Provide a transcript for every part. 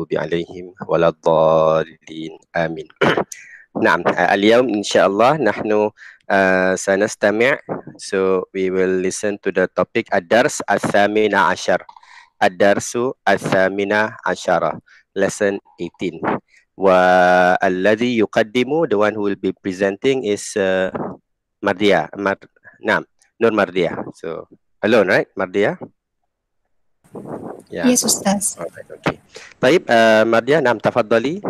المغضوب عليهم ولا الضالين آمين. نعم اليوم إن شاء الله نحن سنستمع, so we will listen to the topic الدرس الثامن عشر, الدرس الثامن عشر, lesson 18. والذي يقدم, the one who will be presenting is Mardia. نعم, Nur Mardia. So alone, right, Mardia? Yeah. Yes, Ustaz. Alright, okay. طيب Mardia, نعم تفضلي.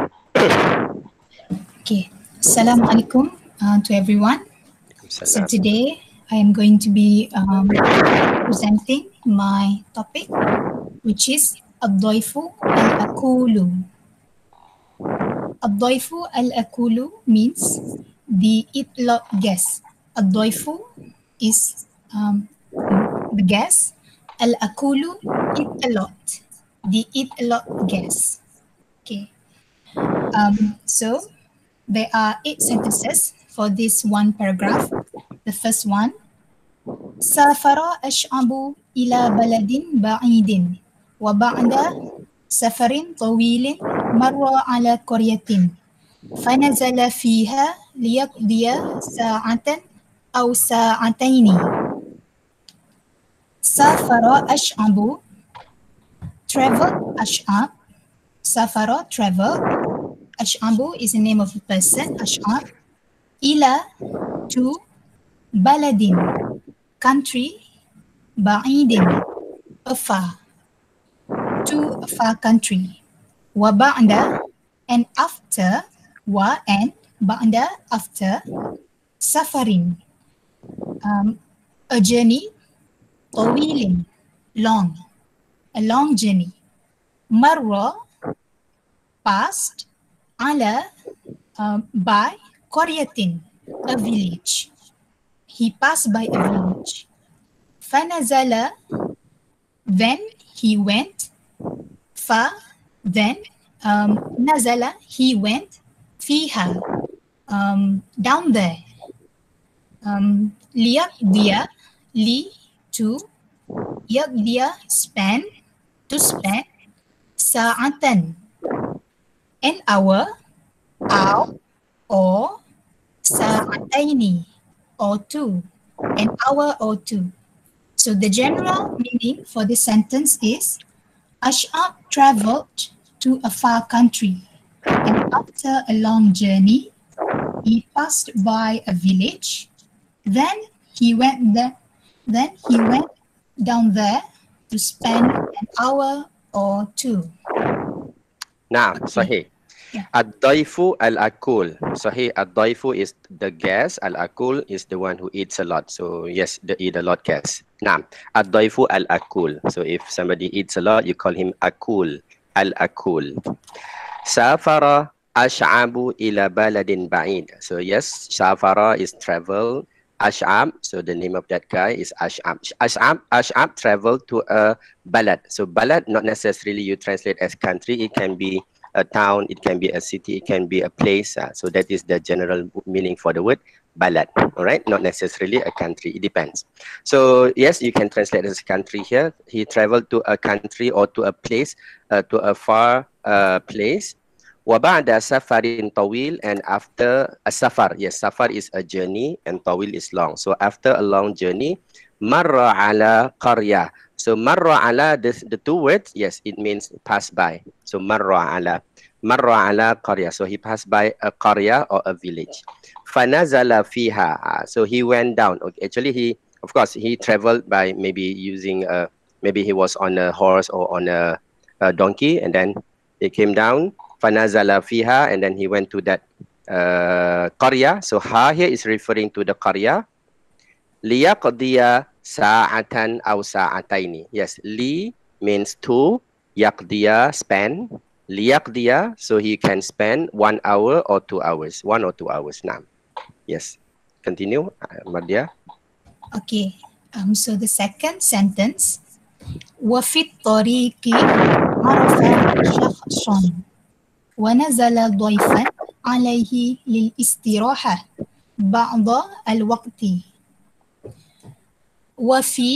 Okay. Assalamualaikum to everyone. So today I am going to be presenting my topic, which is Ad-Daifu Al-Akulu. Ad-Daifu Al-Akulu means the eat-a-lot guest. Ad-Daifu is the guest. Al-Akulu, eat a lot. The eat-a-lot guest. Okay. So there are 8 sentences for this one paragraph. The first one, سافر أشعب إلى بلد بعيد وبعد سفر طويل مر على قرية فنزل فيها ليقضي ساعة أو ساعتين. سافر أشعب, travel أشعب, سافر travel, Ash'abu is the name of a person, Ash'ab. Ila, to, baladin, country, ba'idin, afar, to a far country. Wa ba'da, and after, wa and, ba'da, after, safarin, a journey, tawilin, long, a long journey. Marra, past, ala, by, Qaryatin, a village. He passed by a village. Fanazala, then he went. Fa, then, nazala, he went. Fiha, down there. Liyaqdiya, li, to. Yaqdiya, spend, to spend. Sa'atan, an hour, or sa'ataini, or two, an hour or two. So the general meaning for this sentence is Ash'ab traveled to a far country, and after a long journey, he passed by a village. Then he went down there to spend an hour or two. نعم, صحيح. Ad-Daifu Al-Akul. Sahih, Ad-Daifu is the guest, Al-Akul is the one who eats a lot. So yes, the eat a lot guest. Naam, Ad-Daifu Al-Akul. So if somebody eats a lot, you call him Akul, Al-Akul. Safara Ash'abu ila baladin ba'id. So yes, Safara is travel. Ash'ab, so the name of that guy is Ash'ab. Ash'ab traveled to a balad. So balad, not necessarily you translate as country. It can be a town, it can be a city, it can be a place. So that is the general meaning for the word balad. All right, not necessarily a country. It depends. So yes, you can translate as a country here. He traveled to a country or to a place, to a far place. وَبَعْدَ سَفَرٍ طَوِيلٍ, and after a safar. Yes, safar is a journey and tawil is long. So after a long journey, marra ala qarya. So marra ala, the two words, yes, it means pass by. So marra ala qarya. So he passed by a qarya or a village. Fanazala fiha. So he went down. Okay, actually he traveled by maybe using maybe he was on a horse or on a donkey, and then he came down. Fanazala fiha, and then he went to that qarya. So ha here is referring to the qarya. Liyaqdiya sa'atan aw sa'ataini. Yes, li means to, yaqdiya, spend. Liyaqdiya, so he can spend 1 hour or 2 hours. 1 or 2 hours now. Yes, continue, Mardia. Okay, so the second sentence, وَفِي الطَّرِيقِ عَرَفَ شَخْصًا وَنَزَلَ ضَيْفًا عَلَيْهِ لِلْإِسْتِرَاحَةِ بَعْضَ الْوَقْتِ. وَفِي,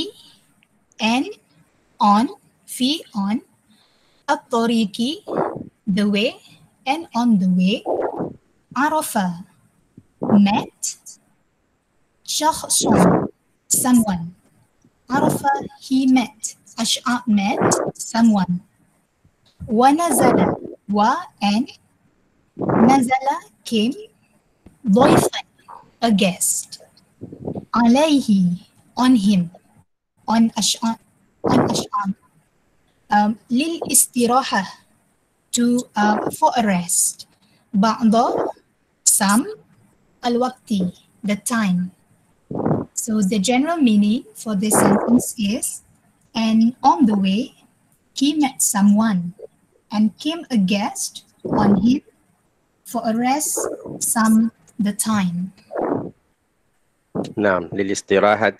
and on, fi, on, الطَّرِيقِ, the way, and on the way. Arafa, met. Shakhsun, someone. Arafa, he met. Ash'ab, met someone. Wa nazala, wa and nazala, came. Doifan, a guest. Alayhi, on him. On Ash'ab. Lil istirahah, for a rest. Ba'da, some. Al-waqti, the time. So the general meaning for this sentence is, and on the way, he met someone and came a guest on him for a rest some the time. نعم للاستراحة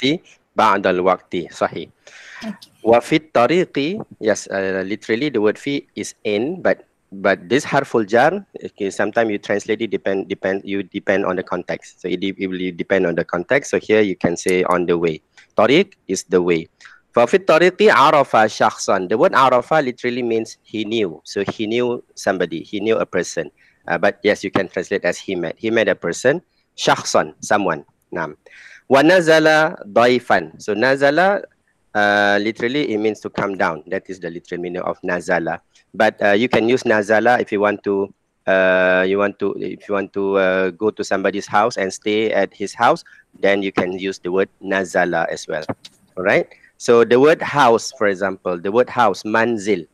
بعد الوقت صحيح. Okay. وفي الطريق, yes, literally the word fi is in, but this harful jar, okay, sometimes you translate it depend on the context. So it will depend on the context. So here you can say on the way. Tariq is the way. ففي الطريق عرف شخصا. The word عرف literally means he knew. So he knew somebody. He knew a person. But yes, you can translate as he met. He met a person. شخصا, someone. نعم. ونزل ضيفا. So nazala literally it means to come down. That is the literal meaning of nazala. But you can use nazala if you want to go to somebody's house and stay at his house, then you can use the word nazala as well. All right. So the word house, for example, the word house, manzil.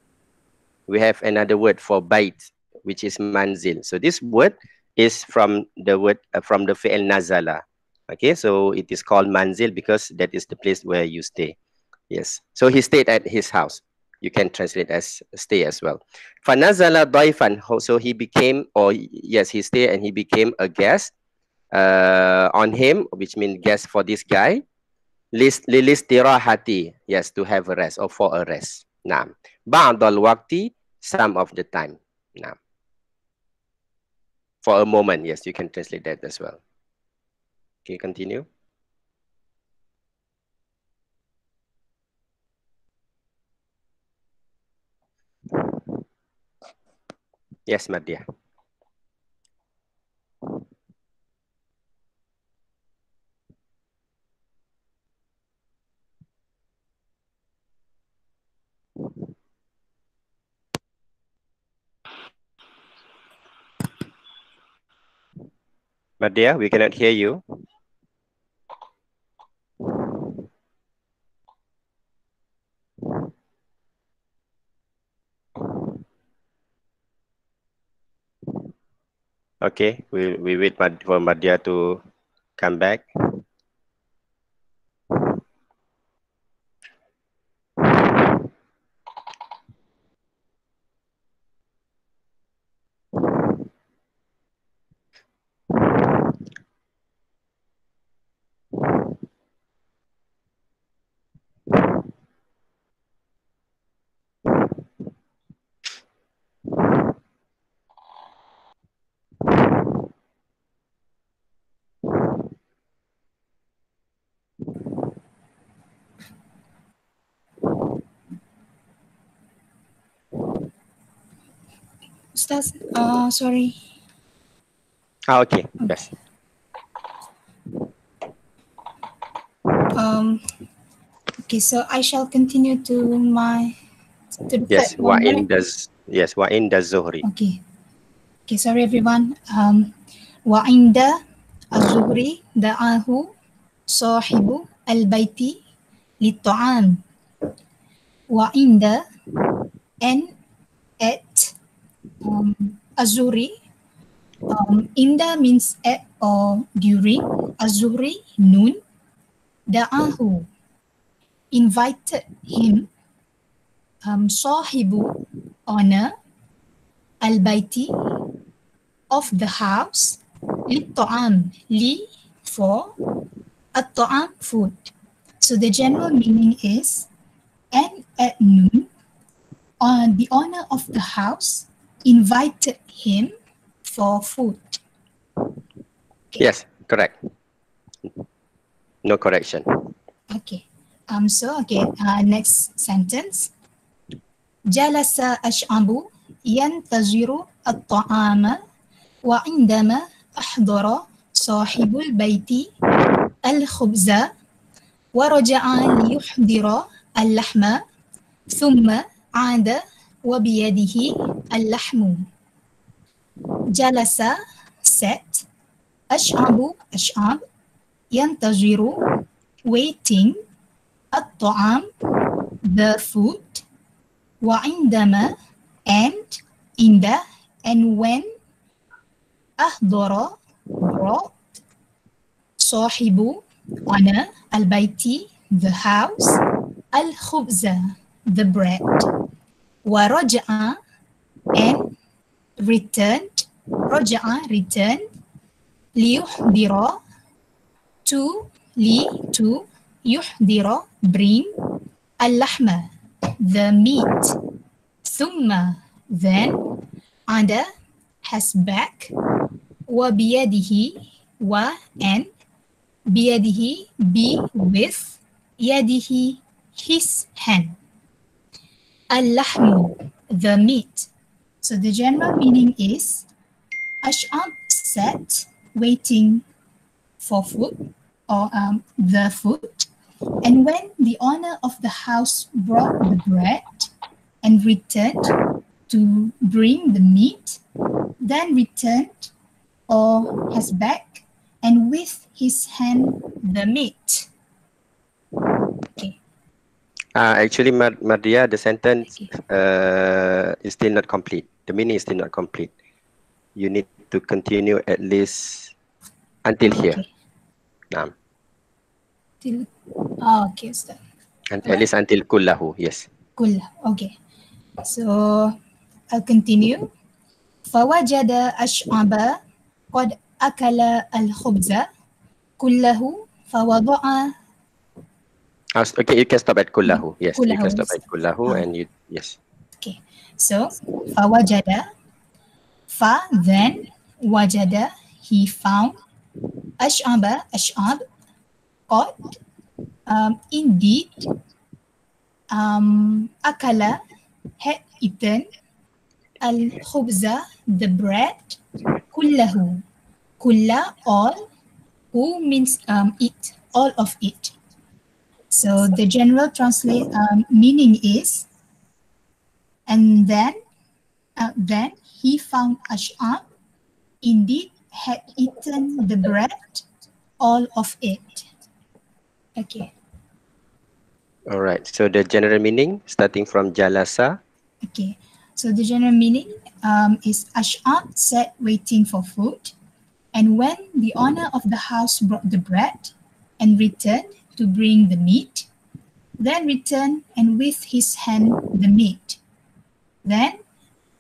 We have another word for bait, which is manzil. So this word is from the word from the fi'l nazala. Okay, so it is called manzil because that is the place where you stay. Yes. So he stayed at his house. You can translate as stay as well. Fanazala daifan. So he became, or yes, he stayed and he became a guest on him, which means guest for this guy. Lilistirahati. Yes, to have a rest or for a rest. Naam. Ba'dal waqti, some of the time. Naam. For a moment. Yes, you can translate that as well. Okay, continue. Yes, Madhya. Madhya, we cannot hear you. Okay, we wait for Madhya to come back. Ustaz, sorry. Okay, yes. Okay, so I shall continue to the Yes, third one, right? wa inda zuhri. Okay. Okay, sorry everyone. Wa inda az-zuhri da'ahu sahibu al-baiti lit-ta'am. Wa inda, and at az-zuhri. Inda means at or during. Az-zuhri, noon. Da'ahu, invited him. Sahibu, owner. Al-baiti, of the house. Lit-ta'am, li, for. At-ta'am, food. So the general meaning is, and at noon, the owner of the house invited him for food. Okay. Yes, correct. No correction. Okay. Next sentence. Jalasa Ash'abu ينتظر الطعام وعندما أحضر صاحب البيت الخبز ورجع ليحضر اللحم ثم عاد وبيده اللحم. جلس sat, أشعب ينتظر waiting, الطعام the food, وعندما and in the and when, أحضر brought, صاحب owner, البيت the house, الخبز the bread, ورجع and returned, رجع return, ليحضر to يحضر bring, اللحم the meat, ثم then, عاد has back, وبيده and بيده be with, يده his hand, اللحم the meat. So the general meaning is Ash'ab sat waiting for food or the food, and when the owner of the house brought the bread and returned to bring the meat, then returned or has back and with his hand the meat. Okay. Actually, Mardia, the sentence Okay. is still not complete. The meaning is still not complete. You need to continue at least until here. Okay. Naam. Okay, Ustaz. And at least until kullahu, yes. Kullah. Okay. So I'll continue. فوجد أشعب قد أكل الخبز كله فوضع. Okay, you can stop at kullahu. Yes, you Kullahu. can stop at kullahu and you, yes. Okay. So فوجد, then wajada, he found, أشعب قد indeed, akala, had eaten, al-khubza, the bread, kullahu, kulla, all, who means it, all of it. So the general meaning is, and then he found Ash'ab indeed had eaten the bread, all of it. Okay. All right. So the general meaning, starting from jalasa. Okay. So the general meaning is Ash'ab sat waiting for food, and when the owner of the house brought the bread and returned to bring the meat, then returned and with his hand the meat. Then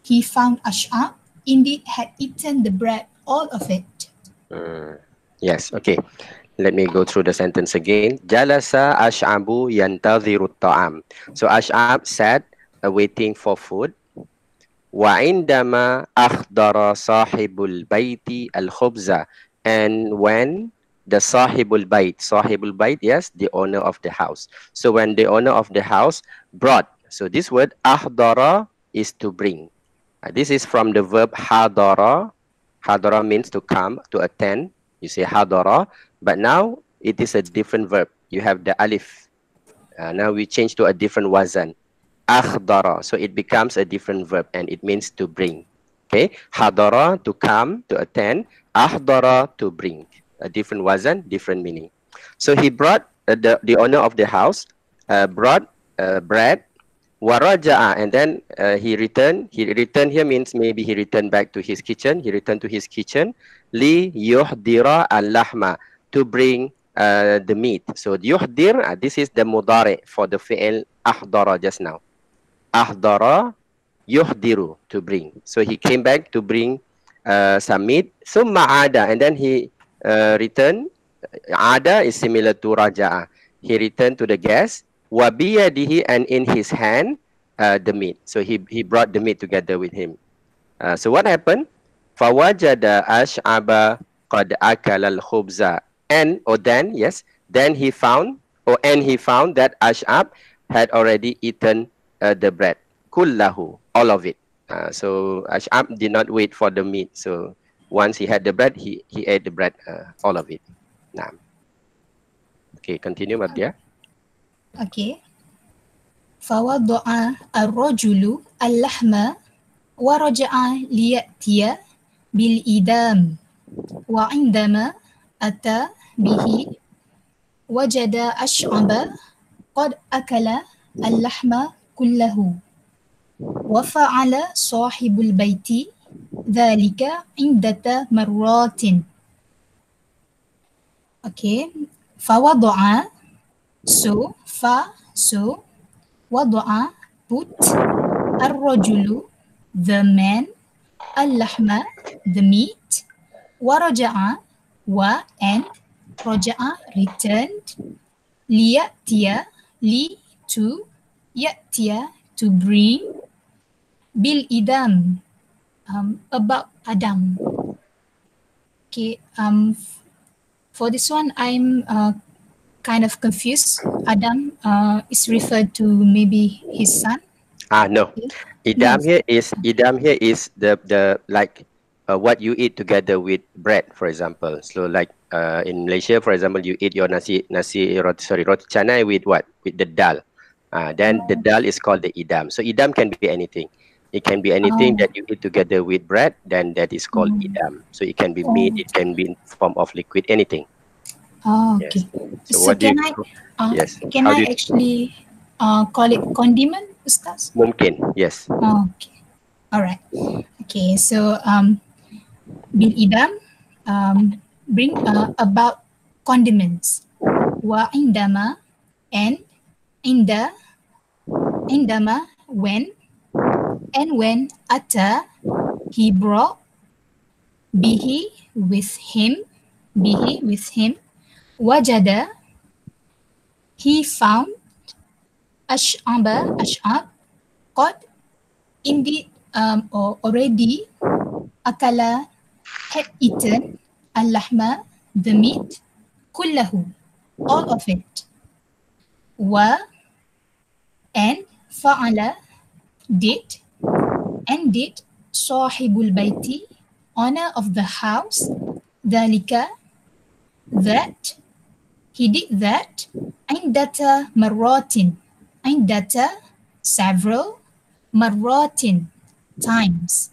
he found Ash'ab indeed had eaten the bread, all of it. Yes, okay. Let me go through the sentence again. Jalasa Ash'abu yantadhiru ta'am. So Ash'ab sat waiting for food. Wa indama akhdara sahibul bayti al-khubza. And when the sahibul bayt, yes, the owner of the house. So when the owner of the house brought, so this word akhdara is to bring. This is from the verb hadara. Hadara means to come, to attend. You say hadara, but now it is a different verb. You have the alif. Now we change to a different wazan. Akhdara. So it becomes a different verb and it means to bring. Okay. Hadara, to come, to attend. Ahdara, to bring. A different wazan, different meaning. So he brought, the owner of the house brought bread. Waraja'a, and then he returned. He returned here means maybe he returned back to his kitchen. He returned to his kitchen. Li yuhdira al-lahma, to bring the meat. So yuhdir, this is the mudari for the fi'il ahdara just now. Ahdara yuhdiru, to bring. So he came back to bring some meat. Summa ada, and then he returned. Ada is similar to raja'a. He returned to the guest. Wabiyadihi, and in his hand the meat. So he brought the meat together with him. So what happened? Fawajada ash'aba qad akala al-khubza. Then he found that Ash'ab had already eaten the bread. Kullahu, all of it. So Ash'ab did not wait for the meat. So once he had the bread, he ate the bread, all of it. Naam. Okay, continue, Mabdia. Okay. فوضع الرجل اللحم ورجع ليأتي بالإدام وعندما أتى به وجد أشعب قد أكل اللحم كله وفعل صاحب البيت ذلك عدة مرات. Okay. فوضع so وضع put الرجل the man اللحم the meat ورجع and رجع returned ليأتي to يأتي to bring بالإدام about Adam. Okay, for this one I'm kind of confused. Adam is referred to maybe his son. No. Idam here is the like what you eat together with bread, for example. So like in Malaysia, for example, you eat your roti canai with what? With the dal. Then the dal is called the idam. So idam can be anything. It can be anything that you eat together with bread, then that is called idam. So it can be meat, it can be in form of liquid, anything. Oh, okay. Yes. So can I actually call it condiment, Ustaz? Mungkin, yes. Oh, okay. All right. Okay. So bil idam bring about condiments. Wa indama and indama when ata he brought bihi with him wajada he found ash'ab qad indeed or already akala had eaten al-lahma the meat kullahu all of it wa and fa'ala did sahibul baiti owner of the house dhalika that he did that indata marratin several marratin times.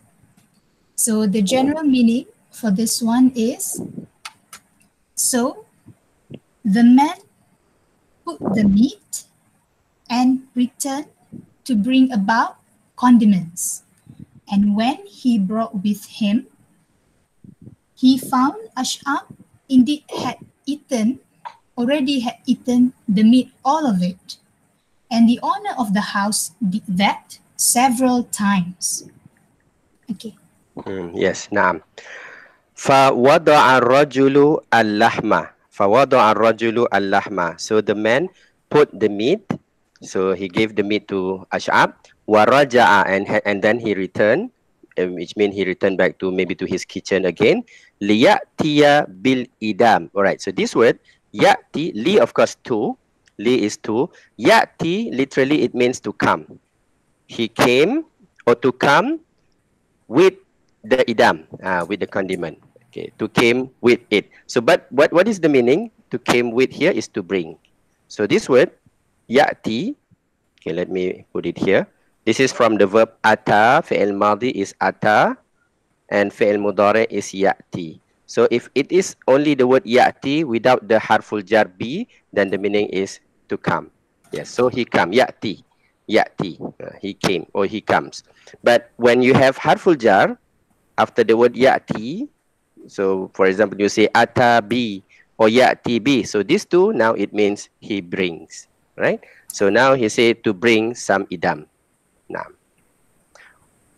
So the general meaning for this one is, so the man put the meat and returned to bring about condiments. And when he brought with him, he found Ash'ab indeed already had eaten the meat, all of it. And the owner of the house did that several times. Okay. Yes, naam. فَوَضَعَ الرَّجُلُ اللَّحْمَ. So the man put the meat, so he gave the meat to Ash'ab. وَرَجَعَ and then he returned, which means he returned back to maybe to his kitchen again. لِيَأْتِيَ بِالْإِدَامِ. Alright, so this word, ya'ti, li of course to, li is to. Ya'ti, literally it means to come. He came or to come with the idam, with the condiment. Okay, to came with it. So, but what is the meaning? To came with here is to bring. So this word, ya'ti, okay, let me put it here. This is from the verb ata, fi'il madhi is ata, and fi'il mudhari is ya'ti. So if it is only the word ya'ti without the harful jar bi, then the meaning is to come. Yes, so he come, ya'ti, he came or he comes. But when you have harful jar after the word ya'ti, so for example you say ata bi or ya'ti bi, so these two now it means he brings, right? So now he said to bring some idam. Now,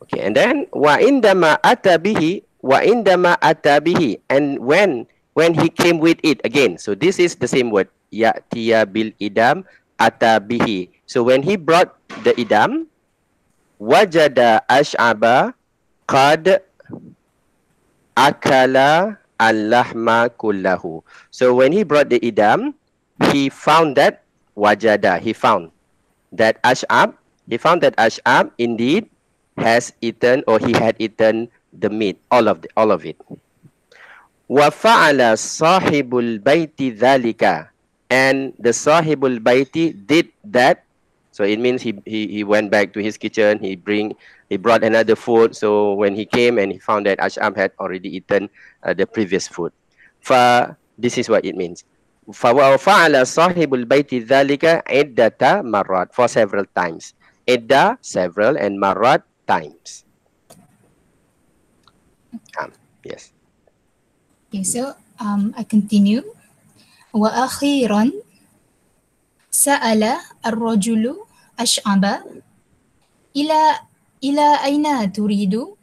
okay, and then wa indama ata bihi, and when he came with it again, so this is the same word, ya'tiya bil idam ata bihi. So when he brought the idam, wajada ash'aba qad akala al-lahma kullahu. So when he brought the idam, he found that wajada, he found that Ash'ab indeed has eaten or he had eaten the meat, all of it. وَفَعَلَ صَاحِبُ الْبَيْتِ ذَلِكَ, and the Sahibul Baiti did that. So it means he went back to his kitchen, he brought another food. So when he came and he found that Ash'ab had already eaten the previous food. This is what it means. فَفَعَلَ صَاحِبُ الْبَيْتِ ذَلِكَ عِدَّةَ مَرَّات, for several times. Idda, several, and marat, times. Yes. Okay, so I continue. وأخيرا سأل الرجل أشعب إلى إلى أين تريد؟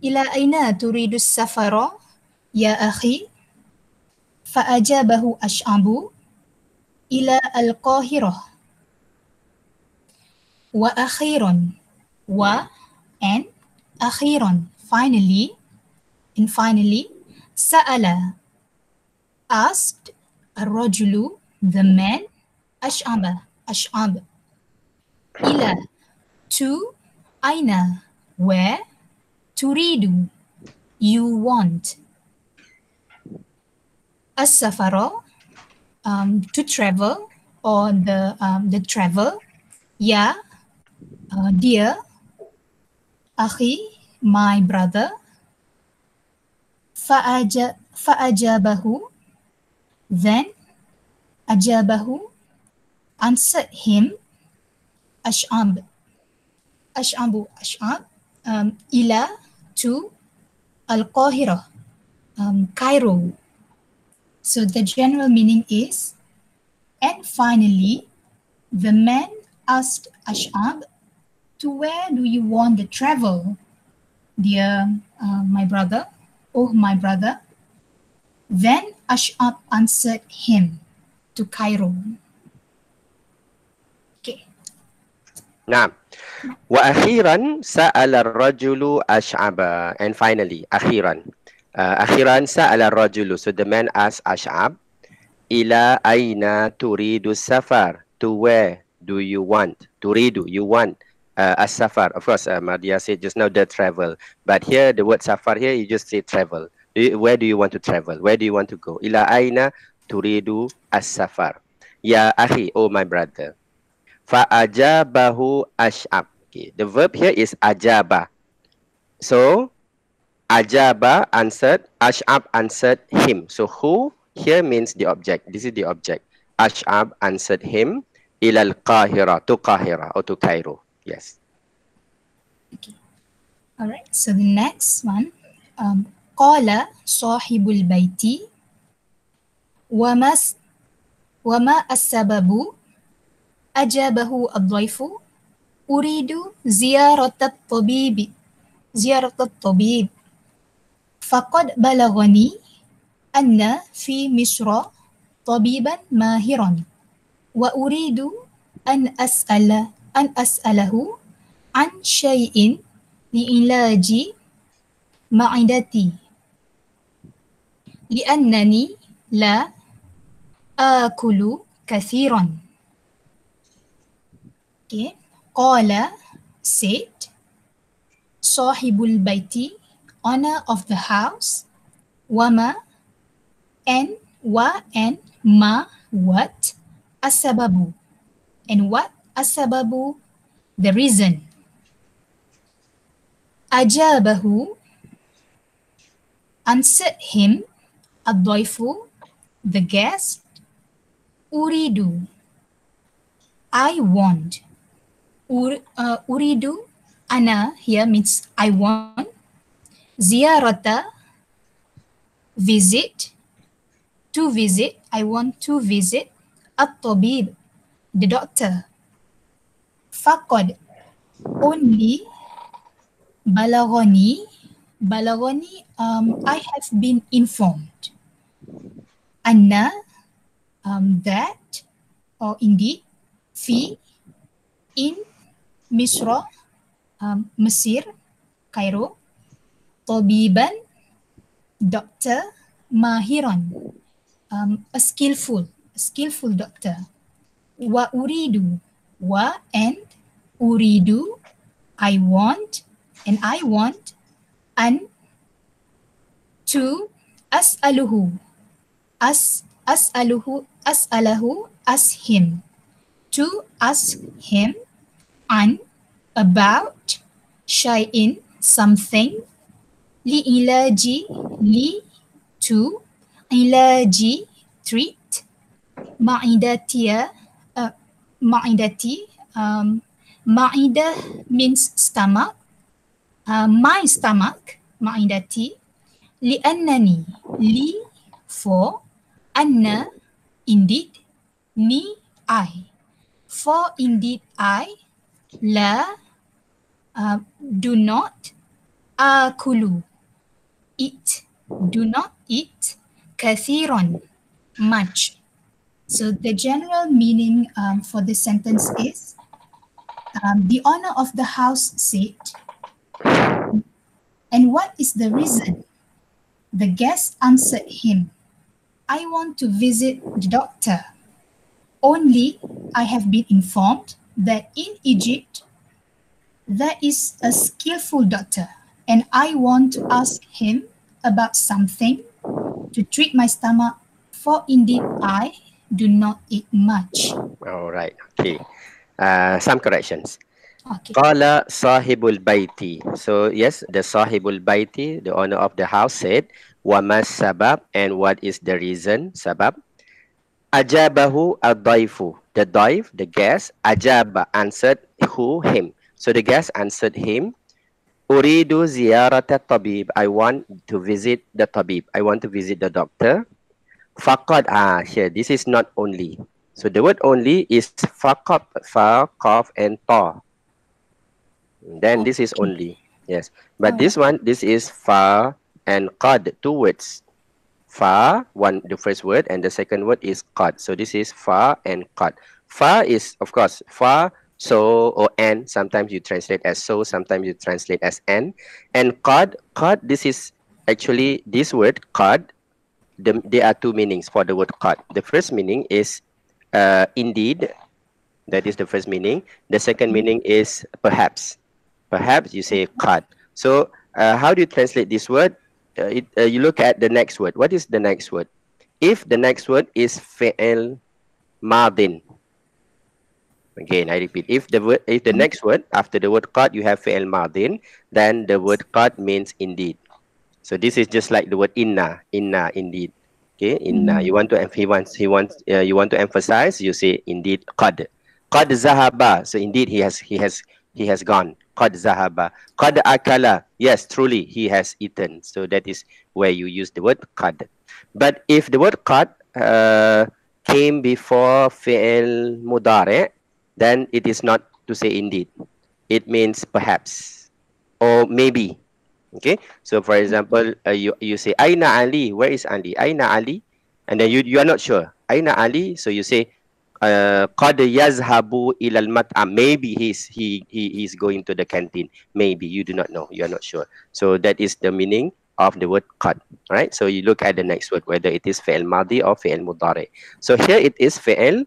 إلى أين تريد السفر يا أخي؟ فأجابه أشعب إلى القاهرة. وأخيرا, and أخيرا, finally, and finally, سأل, asked, الرجل, the man, أشعب, إلى, to, أين, where, تريد, you want, السفر, to travel, or the travel, ya, dear, أخي, my brother, فأجابه, then, أجابه, answered him, أشعب, إلى, to, القاهرة, Cairo. So the general meaning is, and finally, the man asked Ash'ab, to where do you want to travel, dear my brother, oh my brother? Then Ash'ab answered him, to Cairo. Okay. Naam. وأخيرا سأل الرجل أشعب, and finally, أخيرا. أخيرا سأل الرجل, so the man asked Ash'ab, إلى أين تريد السفر, to where do you want, تريد, you want, as-safar, of course, Mardia said just now the travel, but here the word safar here, you just say travel. Where do you want to travel, where do you want to go? إلى أين تريد as-safar Ya akhi, oh my brother. Fa'ajabahu ash'ab. Okay, the verb here is ajaba. So ajaba answered, ash'ab answered him. So who here means the object. This is the object. Ash'ab answered him ilal Qahira, to Qahira or to Cairo. Yes. Okay. All right. So the next one, qala sahibul baiti wama as-sababu, ajabahu ad-dhaifu uridu ziyaratat tabib faqad balaghani anna fi misra tabiban mahiran wa uridu an as'alahu an syai'in li'ilaji ma'idati li'annani la akulu kathiran. Okay. Qala said, Sahibul baiti, owner of the house, wama, and wa, and ma, what, asababu, and what, asababu, the reason. Ajabahu, answered him, ad-dhaifu, the guest, uridu, I want. Uridu, ana here means I want. Ziyarata, visit. To visit, I want to visit. At-tabib, the doctor. Faqad, only. Balaghani, I have been informed. Anna, that, or indeed, fi, in Misra, Mesir, Cairo, tabiban, doctor, mahiran, a skillful doctor. Wa uridu, wa, and uridu, I want, and I want, and to as'aluhu, as'alahu, ask him, to ask him, and about shay'in, something, li'ilaji, li, to, ilaji, treat, ma'idatia, ma'idati, ma'idah means stomach, my stomach, ma'idati, li'annani, li, for, anna, indeed, ni, I, for indeed I, la, do not, akulu, eat, do not eat, kathiron, much. So the general meaning for this sentence is, the owner of the house said, and what is the reason? The guest answered him, I want to visit the doctor. Only I have been informed that in Egypt there is a skillful doctor, and I want to ask him about something to treat my stomach, for indeed I do not eat much. All right. Okay. Some corrections. Okay. Qala sahibul baiti. So yes, the sahibul baiti, the owner of the house said, Wamas sabab, and what is the reason? Sabab. Ajabahu ad-daifu. The daif, the guest, ajaba, answered who? Him. So the guest answered him, Uridu ziyarata tabib. I want to visit the tabib. I want to visit the doctor. Faqad, here, this is not only. So the word only is faqat, fa, qaf, and ta. Then this is only. Yes. But this one, this is fa and qad, two words. Fa, one, the first word, and the second word is qad. So this is fa and qad. Fa is, of course, fa, so, or and. Sometimes you translate as so, sometimes you translate as and. And qad, this is actually this word, qad. There are two meanings for the word qad. The first meaning is indeed. That is the first meaning. The second meaning is perhaps. Perhaps you say qad. So how do you translate this word? You look at the next word. What is the next word? If the next word is fi'il madin. Again, I repeat. If the next word after the word qad you have fi'il madin, then the word qad means indeed. So this is just like the word inna, indeed. Okay, inna. You want to you want to emphasize. You say indeed qad zahaba. So indeed he has gone. Qad zahaba. Qad akala. Yes, truly he has eaten. So that is where you use the word qad. But if the word qad came before fi'il mudari', then it is not to say indeed. It means perhaps or maybe. Okay, so for example, you say Aina Ali, where is Ali? Aina Ali, and then you are not sure. Aina Ali, so you say qad yazhabu ila al-mat'am. Maybe he's going to the canteen. Maybe you do not know. You are not sure. So that is the meaning of the word qad. Right? So you look at the next word, whether it is fi'il madi or fi'il mudari. So here it is fi'il.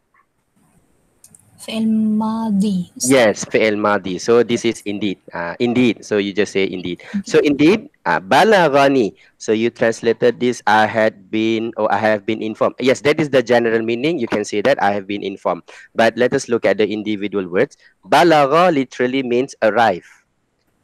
Fi'il madi. Yes, fi'il madi. So this is indeed. Indeed. So you just say indeed. So indeed, balaghani. So you translated this, I had been, or I have been informed. Yes, that is the general meaning. You can say that I have been informed. But let us look at the individual words. Balagha literally means arrive.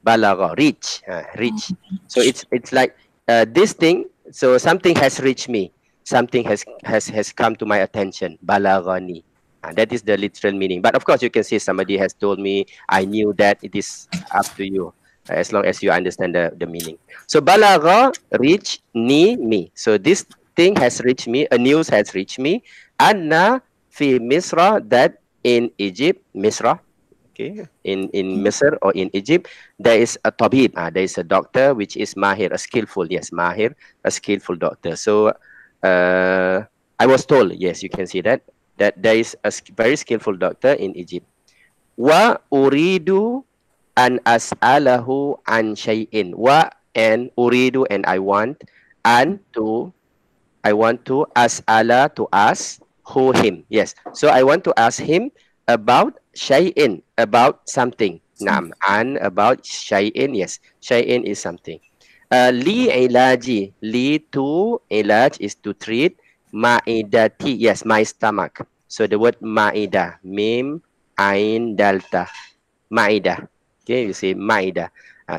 Balagha, reach. Reach. So it's like this thing. So something has reached me. Something has come to my attention. Balaghani. That is the literal meaning. But of course, you can say somebody has told me, I knew that. It is up to you, as long as you understand the meaning. So balagha, reach, ni, me. So this thing has reached me, a news has reached me. Anna fi Misra, that in Egypt, Misra, okay, in Misr or in Egypt, there is a tabib, there is a doctor which is mahir, a skillful, yes, mahir, a skillful doctor. So I was told, yes, you can see that there is a very skillful doctor in Egypt. Wa uridu an as'alahu an shay'in. Wa, and uridu, and I want, and to, I want to as'ala, to ask, who, him. Yes. So I want to ask him about shay'in, about something. Naam. An about shay'in. Yes, shay'in is something. Li ilaji. Li to ilaj is to treat. Ma'idati. Yes, my stomach. So the word ma'idah. Mim, ain, dalta. Ma'idah. Okay, you say ma'idah.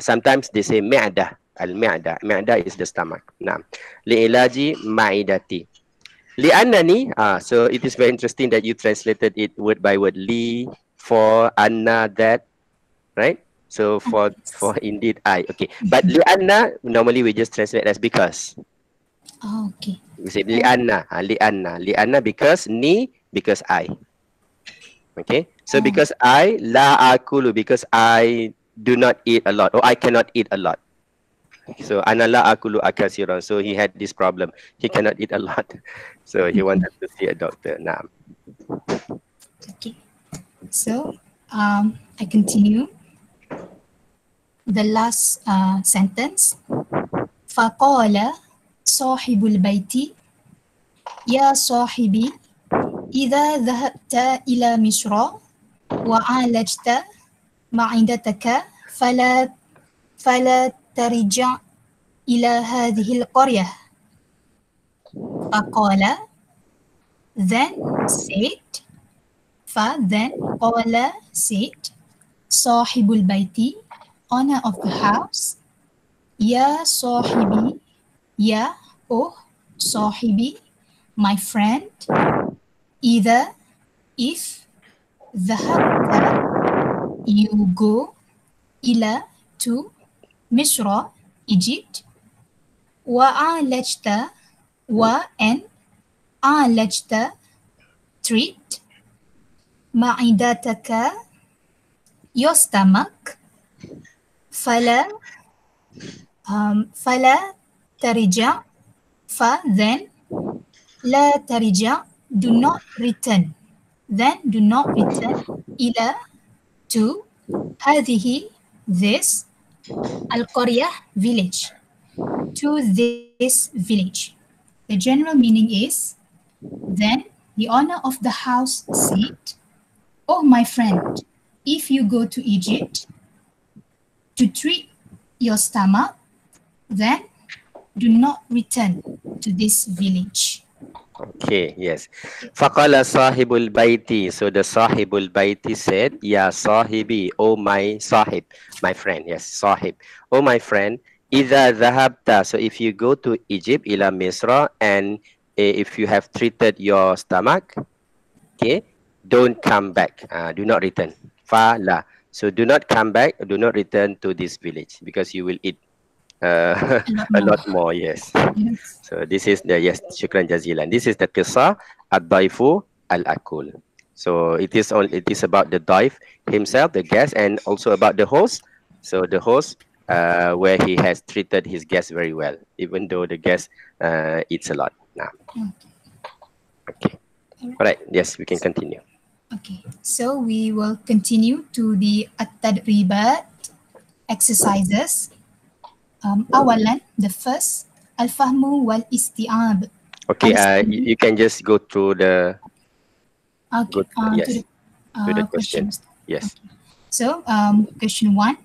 Sometimes they say mi'dah. Al-mi'dah. Mi'dah is the stomach. Naam. Li ilaji ma'idati. Li'annani. So it is very interesting that you translated it word by word. Li, for, anna, that. Right? So for indeed I. Okay. But li'anna, normally we just translate as because. Oh, okay. We say li'anna. Li'anna. Li'anna because, ni because I. Okay. So because I, la akulu, because I do not eat a lot, or I cannot eat a lot. So ana la akulu akasiran. So he had this problem. He cannot eat a lot. So he wanted to see a doctor. Now. Okay. So I continue. The last sentence. فقال صاحب البيت يا صاحبي إذا ذهبت إلى مصر وعالجت معدتك فلا ترجع إلى هذه القرية. فقال then said then قال said صاحب البيت owner of the house يا صاحبي يا oh صاحبي my friend either if ذهبت you go إلى to مصر Egypt وعالجت and عالجت treat معدتك your stomach فلا ترجع then لا ترجع do not return then do not return إلى to هذه this القرية village to this village. The general meaning is then the owner of the house said, oh my friend, if you go to Egypt to treat your stomach, then do not return to this village. Okay, yes. Faqala sahibul baiti. So the sahibul baiti said, Ya sahibi, oh my sahib, my friend. Yes, sahib. Oh my friend, Idha dhahabta. So if you go to Egypt, ila Misra, and if you have treated your stomach, okay, don't come back. Do not return. Fala. So do not come back, do not return to this village because you will eat a lot more. Yes. So this is the shukran jazilan. This is the qissa ad-daifu al-akul. So it is about the daif himself, the guest, and also about the host. So the host where he has treated his guest very well, even though the guest eats a lot. Now. Okay. All right. Yes, we can continue. Okay. So we will continue to the at-tadribat exercises. Awalan, the first, al-fahmu wal-isti'ab. Okay, you can just go through the to the questions. Yes. Okay. So, question 1.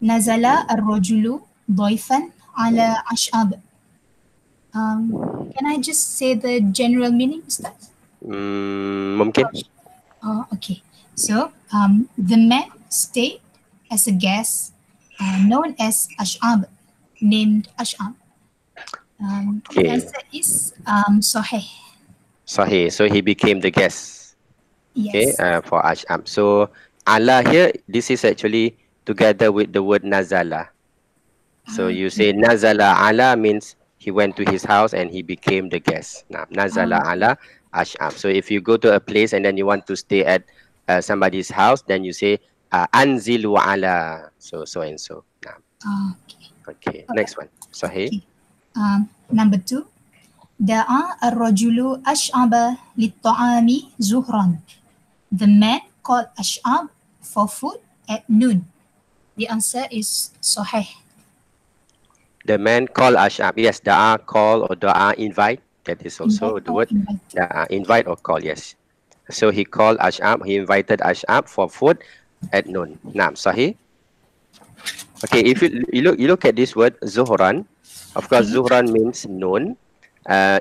Nazala ar-rajulu daifan ala ash'ab. Can I just say the general meaning, Ustaz? Mungkin. Okay. So, the man stayed as a guest known as Ash'ab, named Ash'ab. The answer is Sahih. Sahih. So he became the guest. Yes. Okay, for Ash'ab. So ala here, this is actually together with the word nazala. So you say nazala ala means he went to his house and he became the guest. Now, nazala ala Ash'ab. So if you go to a place and then you want to stay at somebody's house, then you say anzilu ala so and so. Okay. Next one. Sahih. Okay. Number 2. Da'a ar-rajulu ash'aba lit-ta'ami zuhran. The man called Ash'ab for food at noon. The answer is Sahih. The man called Ash'ab. Yes, da'a call or da'a invite. That is also the word. Invite or call. Yes. So he called Ash'ab. He invited Ash'ab for food at noon. Naam, sahih. Okay, if you look at this word zuhran, of course Okay. zuhran means noon.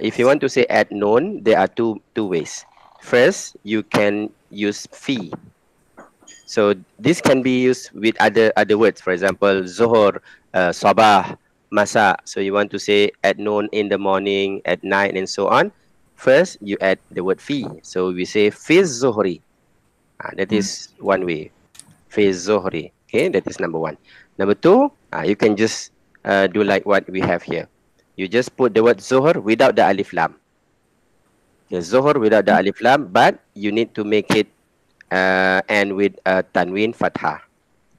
If you want to say at noon, there are two ways. First, you can use fi. So this can be used with other words. For example, zuhur, sabah, masa. So you want to say at noon, in the morning, at night, and so on. First, you add the word fi. So we say fi zuhri. That is one way. Fi zuhri. Okay, that is number one. Number two, you can just do like what we have here. You just put the word zuhur without the alif lam. Okay, zuhur without the alif lam, but you need to make it end with tanwin fathah.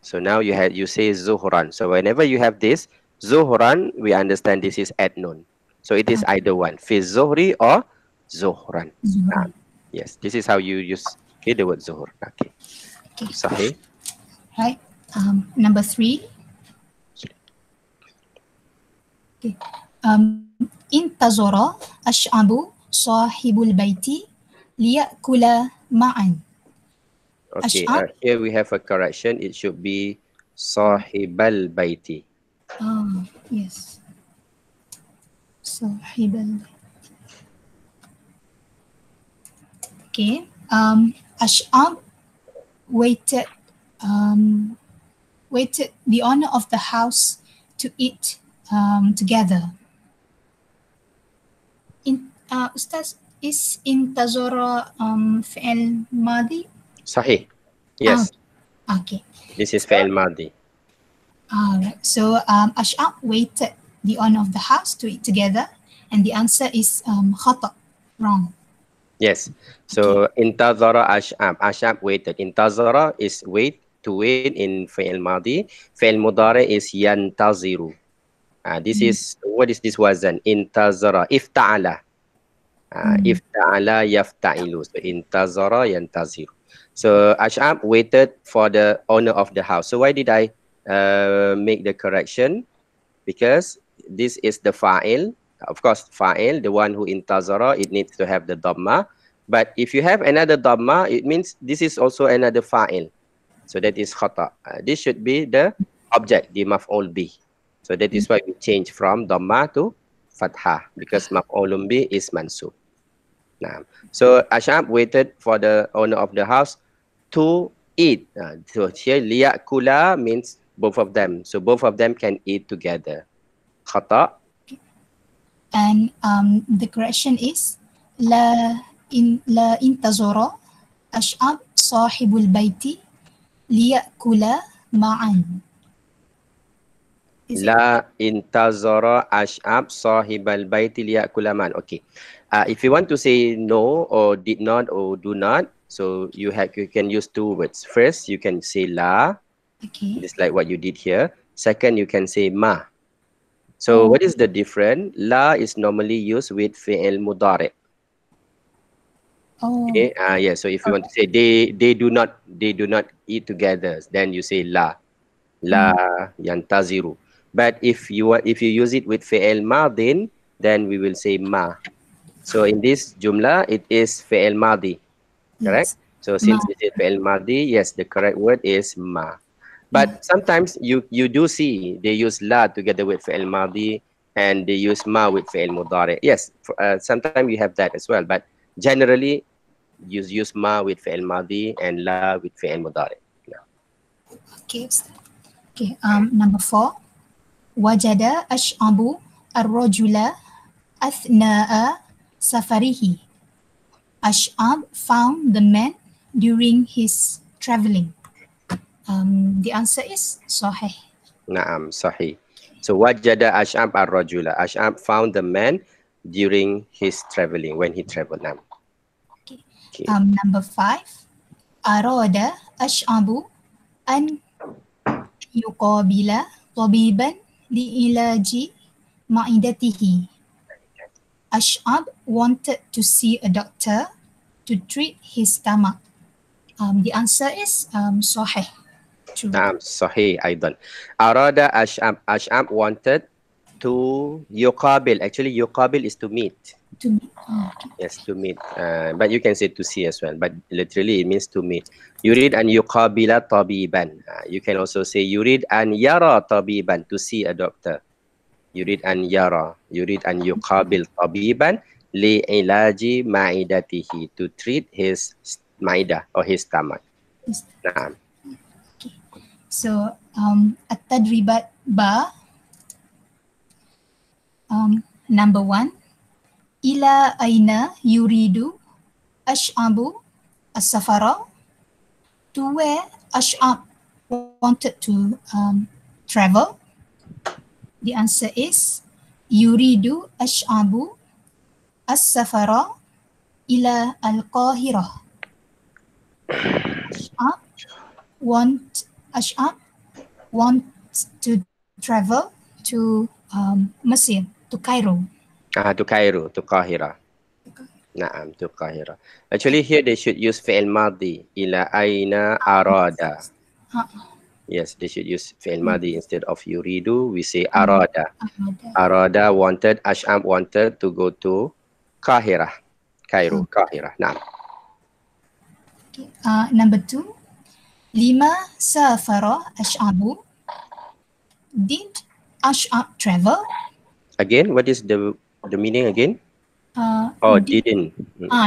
So now you say zuhran. So whenever you have this zuhran, we understand this is at noon. So it is either one, fi zuhri or zuhran. Zuhran. Yes, this is how you use the word zuhur. Okay. Okay. Sahih. Right. Number 3. Okay. Intazara ash'abu sahibul baiti liyakula ma'an. Okay. Ash'ab. Here we have a correction. It should be sahibal baiti. Oh, yes. Sahibal. Okay. Ash'ab waited the owner of the house to eat together. Ustaz, is intazara fi'il madi? Sahih. Yes. Okay. This is fi'il madi. Alright. So Ash'ab waited the owner of the house to eat together, and the answer is khata, wrong. Yes. So intazara ash'ab. Ash'ab waited. Intazara is wait, to wait in fi'il madi. Fi'il mudari is yantaziru. This is, what is this wazan? Intazara. Ifta'ala. Ifta'ala yafta'ilu. So intazara yantaziru. So Ash'ab waited for the owner of the house. So why did I make the correction? Because this is the fa'il. Of course, fa'il, the one who intazara, it needs to have the dhamma. But if you have another dhamma, it means this is also another fa'il. So that is khata. This should be the object, the maf'ul bih. So that is why we change from dhamma to fathah, because maf'ulun bih is mansub. Nah. So Ash'ab waited for the owner of the house to eat. So here liyakula means both of them. So both of them can eat together. Khata. And the correction is la intazara ash'ab sahibul baiti liyakula ma'an. La intazara ash'ab sahibal baiti liyakula ma'an. Okay. If you want to say no or did not or do not, so you can use two words. First, you can say la, just like what you did here. Second, you can say ma. So what is the difference? La is normally used with fi'il mudari. Okay. Yeah. So if you want to say they do not eat together, then you say la yantaziru. But if you use it with fi'il madin, then we will say ma. So in this jumla, it is fi'il madi, correct? Yes. So since it is fi'il madi, yes, the correct word is ma. But sometimes you do see they use la together with fi'il madi, and they use ma with fi'il mudari. Yes, sometimes you have that as well. But generally, you use ma with fi'il madi and la with fi'il mudari. Okay. Okay. Number 4. Wajada ash'abu ar-rajula athna'a safarihi. Ash'ab found the man during his traveling. The answer is sahih. Naam, sahih. So wajada ash'ab ar-rajula. Ash'ab found the man during his traveling, when he traveled. Naam. Okay. Number 5. Arada ash'abu an yuqabila tabiban li'ilaji ma'idatihi. Ash'ab wanted to see a doctor to treat his stomach. The answer is sahih. True. Sahih aidan. Arada ash'ab. Ash'ab wanted to yuqabil. Actually, yuqabil is to meet. To meet. Oh, okay. Yes, to meet. But you can say to see as well. But literally, it means to meet. Yurid an yuqabila tabiban. You can also say yurid an yara tabiban, to see a doctor. Yurid an yara. Yurid an yuqabil tabiban li'ilaji ma'idatihi, to treat his ma'idah or his stomach. Yes. Naam. Okay. So, at-tadribat ba. Number 1. Ila aina yuridu Ash'abu as-safara. To where Ash'ab wanted to travel? The answer is yuridu Ash'abu as-safara ila al-Qahirah. Ash'ab wants to travel to Mesir, to Cairo. To Cairo, to Qahira. Naam, to Qahira. Actually, here they should use fi'il madi. Ila aina arada. Yes, they should use fi'il madi instead of yuridu. We say arada. Arada wanted, Ash'ab wanted to go to Qahira. Cairo, Qahira. Naam. Okay. Number 2. Lima safara Ash'abu. Did Ash'ab travel? Again, what is the meaning again? Didn't.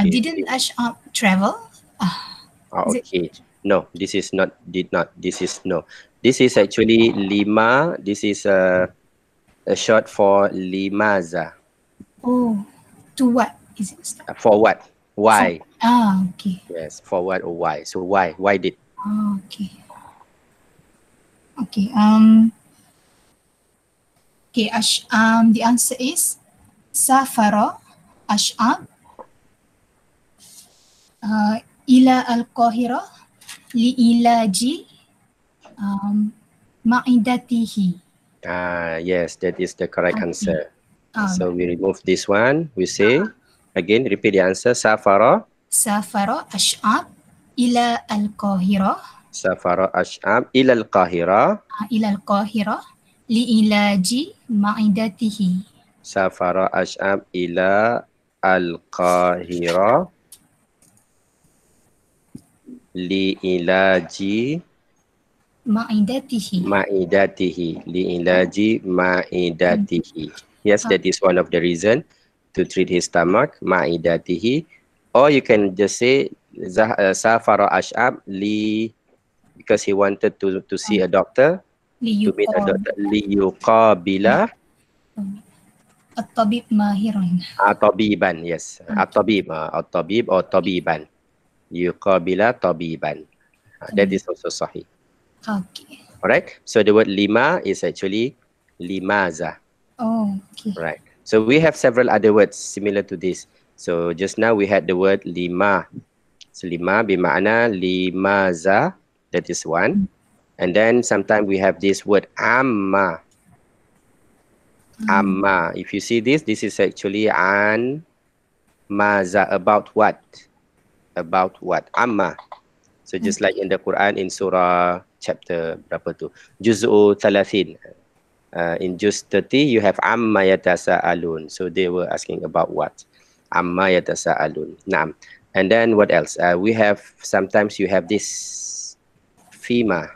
Didn't Ash'ab travel? Okay. No, this is not, did not. This is no. This is actually lima. This is a short for limaza. Oh, to what is it? For what? Why? Okay. Yes, for what or why? So why? Why did? Okay. Okay. Okay. The answer is Safara Ash'ab ila al-Qahira li'ilaji ma'idatihi. Yes, that is the correct answer. So we remove this one. We say, again, repeat the answer. Safara Ash'ab ila al-Qahira. Safara Ash'ab ila al-Qahira. Ila al-Qahira li'ilaji ma'idatihi. Safara Ash'ab ila al-Qahira li'ilaji ma'idatihi. Li'ilaji ma'idatihi. Yes, that is one of the reason to treat his stomach, ma'idatihi. Or you can just say Safara Ash'ab because he wanted to see a doctor, to meet a doctor, liyuqabila at-tabib mahiran. Tabiban, yes. At-tabib or tabiban. Yuqabila tabiban. That is also sahih. Okay. Alright. So the word lima is actually limaza. Okay. Right. So we have several other words similar to this. So just now we had the word lima. So lima bima'na limaza. That is one. And then sometimes we have this word amma. Amma. If you see this is actually an maza, about what? About what? Amma. So just like in the Quran in Surah chapter berapa tu? Juz'u 30. In Juz 30 you have amma yatasa'alun. So they were asking about what? Amma yatasa'alun. Naam. And then what else? We have, sometimes you have this fima.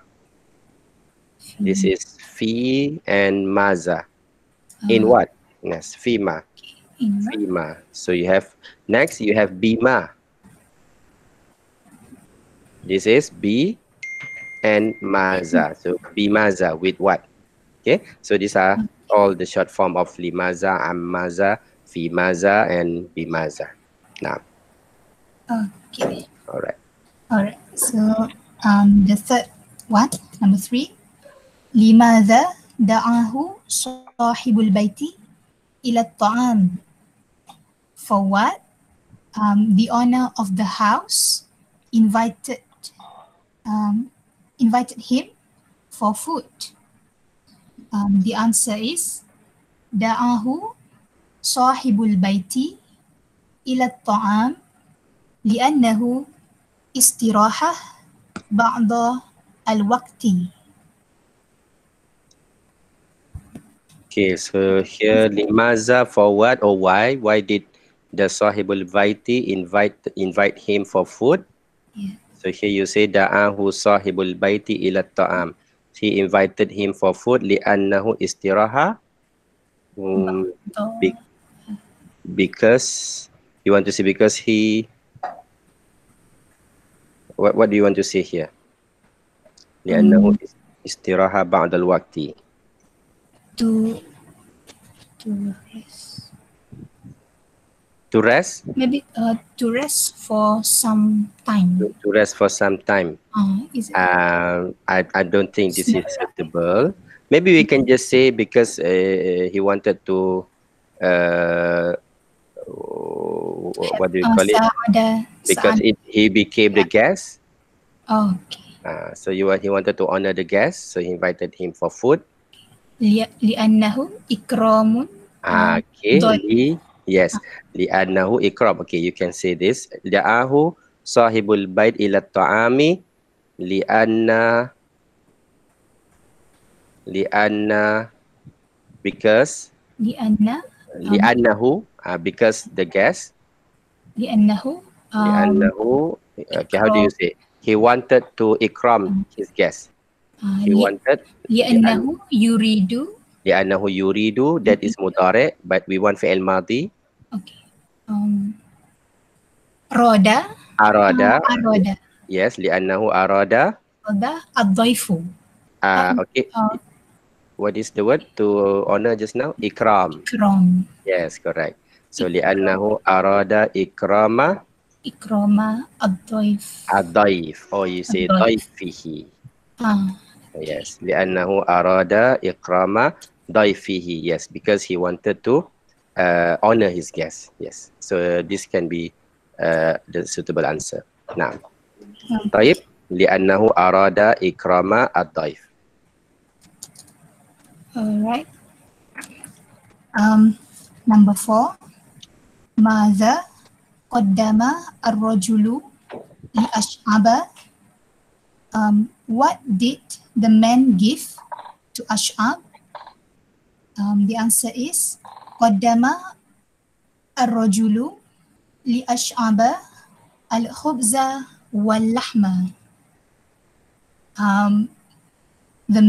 This is fi and maza. In what? Yes, fima. Fima. So you have, next you have bima. This is B and maza. So bimaza, with what? Okay. So these are all the short form of limaza, ammaza, fimaza, and bimaza. Now. Okay. All right. All right. So the third one, number 3. Limadha da'ahu sahibul baiti ila ta'am. For what? The owner of the house invited him for food. The answer is da'ahu sahibul baiti ila ta'am li'annahu istirahah ba'da al-waqti. Okay, so here limaza for what or why? Why did the sahibul baiti invite him for food? Yeah. So here you say da'ahu sahibul baiti ila ta'am. He invited him for food li'annahu istiraha. Ba'da. Be- because you want to say because he what do you want to say here? لأنه Um, استراحة بعد الوقت. to rest. To rest? Maybe to rest for some time. To rest for some time. Is it? I don't think It's this not is suitable. Maybe we can just say because he wanted to what do you call it? Because Sa'ada. he became the guest. Okay. So he wanted to honor the guest, so he invited him for food. لأنه إكرام Okay, ضيف. yes, li'annahu ikram. Okay, you can say this. Da'ahu sahibul bait ila ta'ami li'anna because لأن li'annahu because the guest لأنه li'annahu okay, how do you say? He wanted to ikram his guest. He wanted لأنه يريد. li'annahu yuridu, that is mudhari, but we want fi'il madhi. Okay. Roda. Arada. Aroda. Yes, li'annahu arada. Roda الضيف. Okay. What is the word to honor just now? Ikram. إكرام. Yes, correct. So li'annahu arada ikrama إكرام الضيف. ad-daif. Or you say الضيف. daifihi. Ah. Yes, li'annahu arada ikrama daifihi. Yes, because he wanted to honor his guest. Yes. So this can be the suitable answer. Now, طيب li'annahu arada ikrama ad-daif. All right. Number 4. ماذا قدم الرجل لأشعب? What did the man give to Ash'ab? The answer is قدم الرجل لأشعب الخبز واللحم. The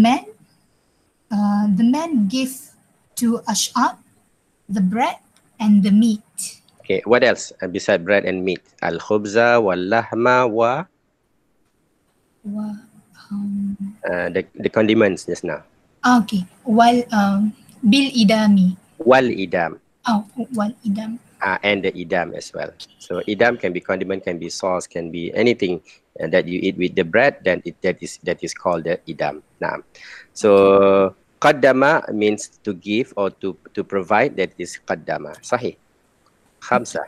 man gave to Ash'ab the bread and the meat. Okay, what else beside bread and meat? Al-khubza wal-lahma wa the condiments just now. Okay. Bil idami. Wal idam. Wal idam. And the idam as well. So idam can be condiment, can be sauce, can be anything that you eat with the bread. Then that is called the idam. Now, so qaddama means to give or to provide. That is qaddama. Sahih. Khamsa.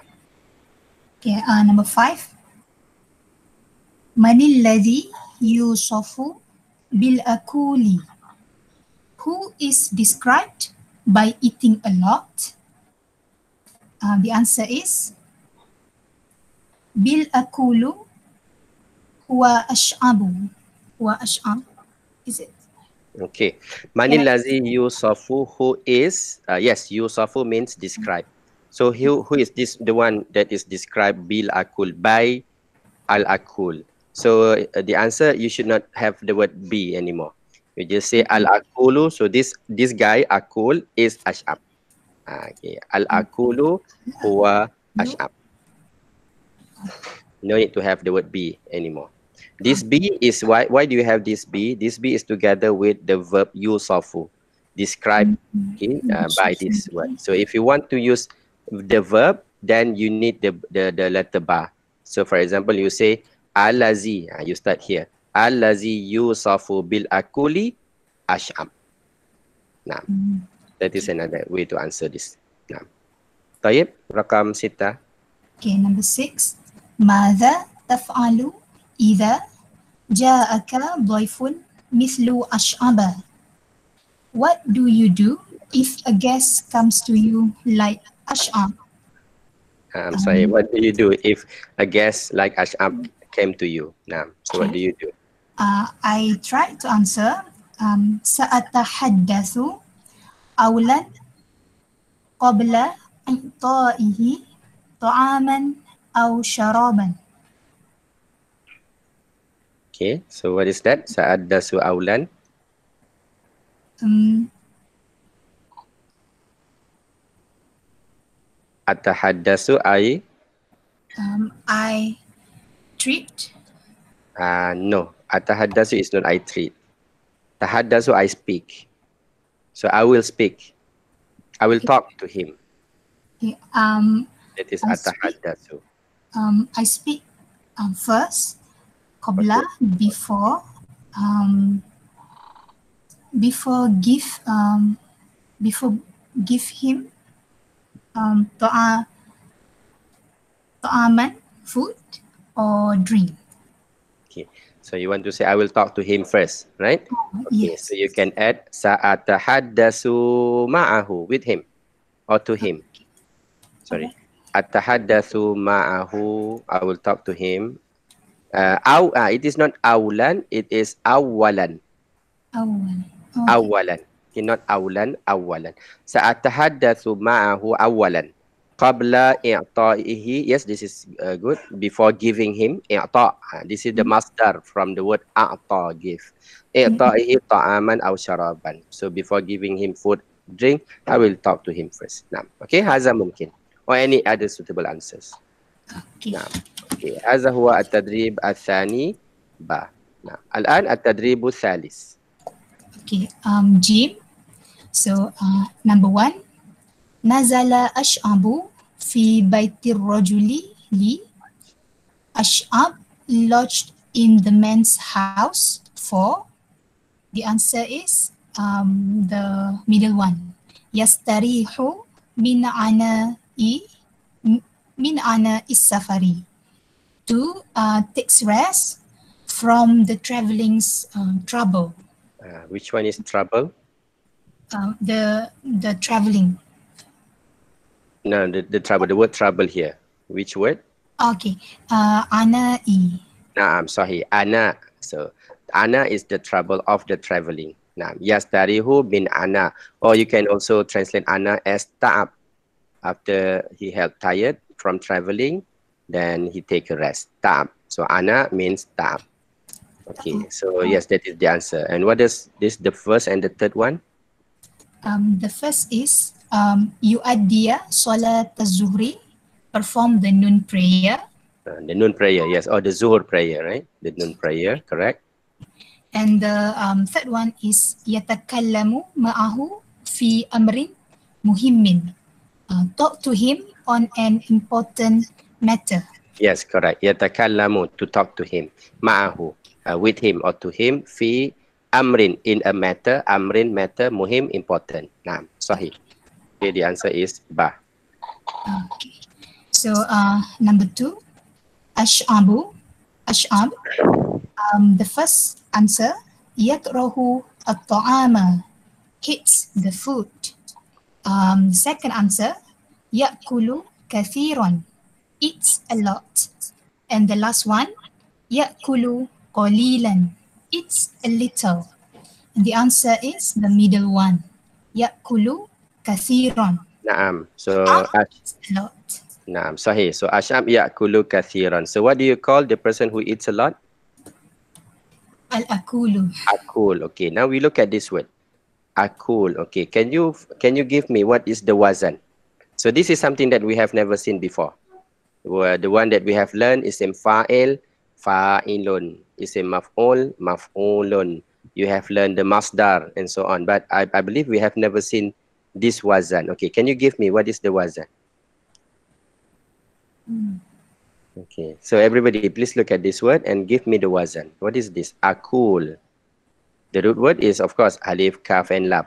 Okay. Number 5. Man alladhi yusafu bil akuli? Who is described by eating a lot? The answer is bil akulu huwa ash'abu. Huwa ash'ab. Is it? Okay. Manil lazi yusafu, who is yes, yusafu means describe. So who is this, the one that is described bil akul, by al akul? So the answer, you should not have the word be anymore. You just say al akulu. So this guy akul is ash'ab. Okay. Al akulu huwa ash'ab. No need to have the word be anymore. This be is why do you have this be? This be is together with the verb yusafu, described by this word. So if you want to use the verb, then you need the letter ba. So for example, you say al-lazi, you start here. Al-lazi yusafu bil akuli ash'ab. Now, that is another way to answer this. Now, طيب, rakam 6. Okay, number 6. ماذا تفعل إذا جاءك ضيف مثل أشعب? What do you do if a guest comes to you like Ash'ab? I'm sorry, what do you do if a guest like Ash'ab came to you? Now, so what do you do? I try to answer. سأتحدث أولا قبل إعطائه طعاما أو شرابا. Okay, so what is that? Sa'addasu awlan. Um, Atahaddasu I I treat. no. Atahaddasu is not I treat. Tahaddasu I speak. So I will speak. I will talk to him. Okay, That is I speak. atahaddasu. I speak first. Qabla, before. Before give him ta'aman, food or drink. Okay. So you want to say I will talk to him first, right? Okay. Yes. So you can add sa'atahaddasu ma'ahu, with him or to him. Sorry. Atahaddatsu ma'ahu. I will talk to him. It is not awlan, it is awalan. Awalan. Awalan. Okay, not awlan, awalan. Sa'atahaddatsu ma'ahu awalan. Qabla i'ta'ihi. Yes, this is good. Before giving him, i'ta'. This is the masdar from the word a'ta, give. I'ta'ihi ta'aman aw syaraban. So before giving him food, drink, I will talk to him first. Nah. Okay, haza mungkin. Or any other suitable answers. Okay. Nah. Okay, haza huwa at-tadrib ath-thani ba. Nah. Al-an at-tadribu thalis. Okay. Jim. So number 1, nazala ash'abu fi baitir rajuli li. Ash'ab lodged in the man's house for. The answer is the middle one. Yastarihu min ana is-safari. To takes rest from the traveling's trouble. Which one is trouble? The traveling. No, the trouble. The word trouble here. Which word? Okay. Ana'i. Naam, sahih. Ana. So, ana is the trouble of the traveling. Naam. Yastarihu bin ana. Or you can also translate ana as ta'ab. After he felt tired from traveling, then he take a rest. Ta'ab. So, ana means ta'ab. Okay. So, yes, that is the answer. And what is this, the first and the third one? The first is yu'addiya salat az-zuhri, perform the noon prayer. The noon prayer, yes, or the zuhur prayer, right? The noon prayer, correct? And the third one is yatakallamu ma'ahu fi amrin muhimmin. Talk to him on an important matter. Yes, correct. Yatakallamu, to talk to him. Ma'ahu, with him or to him. Fi amrin, in a matter. Amrin, matter. Muhim, important. Naam, sahih. Okay, the answer is ba. Okay. So number 2, ash'ab. The first answer, yakrahu at-ta'ama, hates the food. Second answer, ya'kulu kathiran, eats a lot. And the last one, ya'kulu qalilan, eats a little. And the answer is the middle one, ya'kulu kathiran. Naam. So, Eats a lot. naam, sahih. So, ash'ab ya'kulu kathiran. So, what do you call the person who eats a lot? Al-akulu. Akul. Okay, now we look at this word. Akul. Okay, can you give me what is the wazan? So this is something that we have never seen before. The one that we have learned is fa'il, fa'ilun. Is maf'ul, maf'ulun. You have learned the masdar and so on. But I believe we have never seen this wazan. Okay, can you give me what is the wazan? Okay, so everybody please look at this word and give me the wazan. What is this? Akul. The root word is, of course, alif, kaf, and lam.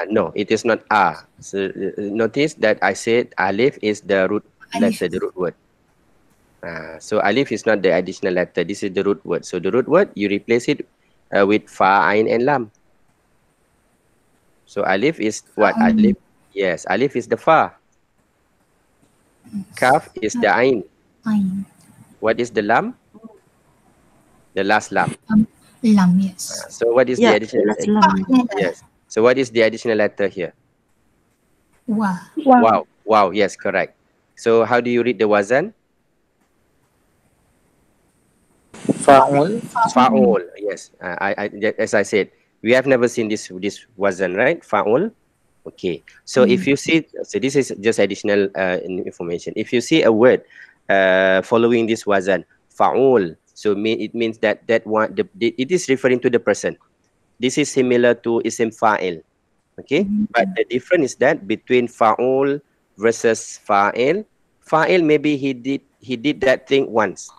No, it is not a. So notice that I said alif is the root letter, the root word. So alif is not the additional letter. This is the root word. So the root word, you replace it with fa, ain, and lam. So alif is what? Alif. Yes, alif is the fa. Kaf is the ain. What is the lam? The last lam. Lam, yes. So what is the additional? Yes. So what is the additional letter here? Wa. Wow. Wow. Yes, correct. So how do you read the wazan? Fa'ul. Fa'ul. Yes. As I said, we have never seen this wazan, right? Fa'ul. Okay. So if you see, so this is just additional information. If you see a word following this wazan, fa'ul, so it means that one, it is referring to the person. This is similar to isim fa'il. Okay, but the difference is that between fa'ul versus fa'il, fa'il maybe he did that thing once,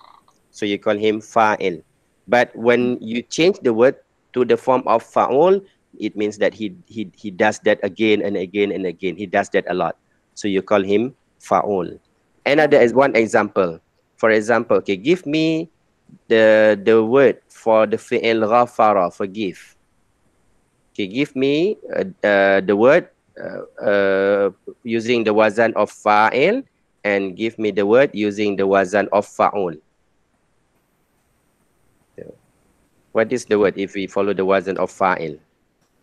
so you call him fa'il. But when you change the word to the form of fa'ul, it means that he does that again and again and again. He does that a lot, so you call him fa'ul. Another is one example. For example, okay, give me the word for the fi'il ghafara, forgive. Okay, give me the word using the wazan of fa'il, and give me the word using the wazan of fa'ul. What is the word if we follow the wazan of fa'il?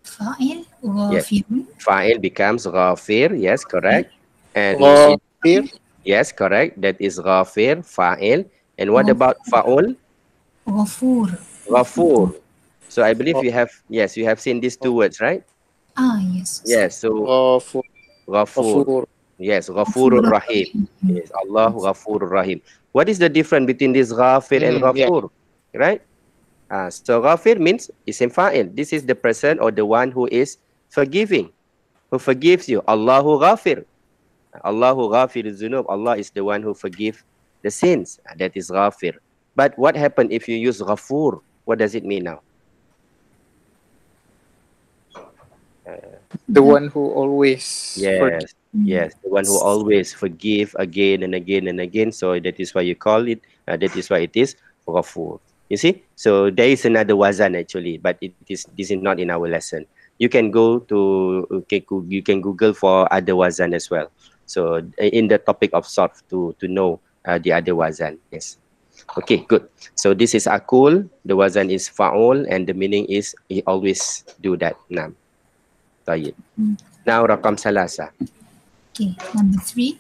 Fa'il, Yes. ghafirun. Fa'il becomes ghafir. Yes, correct. And Ghafir. yes, correct. That is ghafir, fa'il. And what about fa'ul? Ghafur. Ghafur. So I believe you have, yes, you have seen these two words, right? Yes. Yes, so Ghafur. Ghafur. Yes, Ghafurur Rahim. Yes, Allah Ghafurur Rahim. What is the difference between this Ghafir and Ghafur? Right? So Ghafir means isim fa'il. This is the person or the one who is forgiving, who forgives you. Allahu Ghafir. Allahu Ghafir Zunub. Allah is the one who forgives the sins. That is Ghafir. But what happened if you use Ghafur? What does it mean now? The one who always Yes, yes, the one who always forgive again and again and again. So that is why you call it. That is why it is Ghafur. You see, so there is another wazan actually, but this is not in our lesson. You can go to you can Google for other wazan as well. So in the topic of sarf to know the other wazan. Yes. Okay, good. So this is akul. The wazan is fa'ul, and the meaning is he always do that. Nam. Tayyib. Now rakam salasa. Okay, number 3.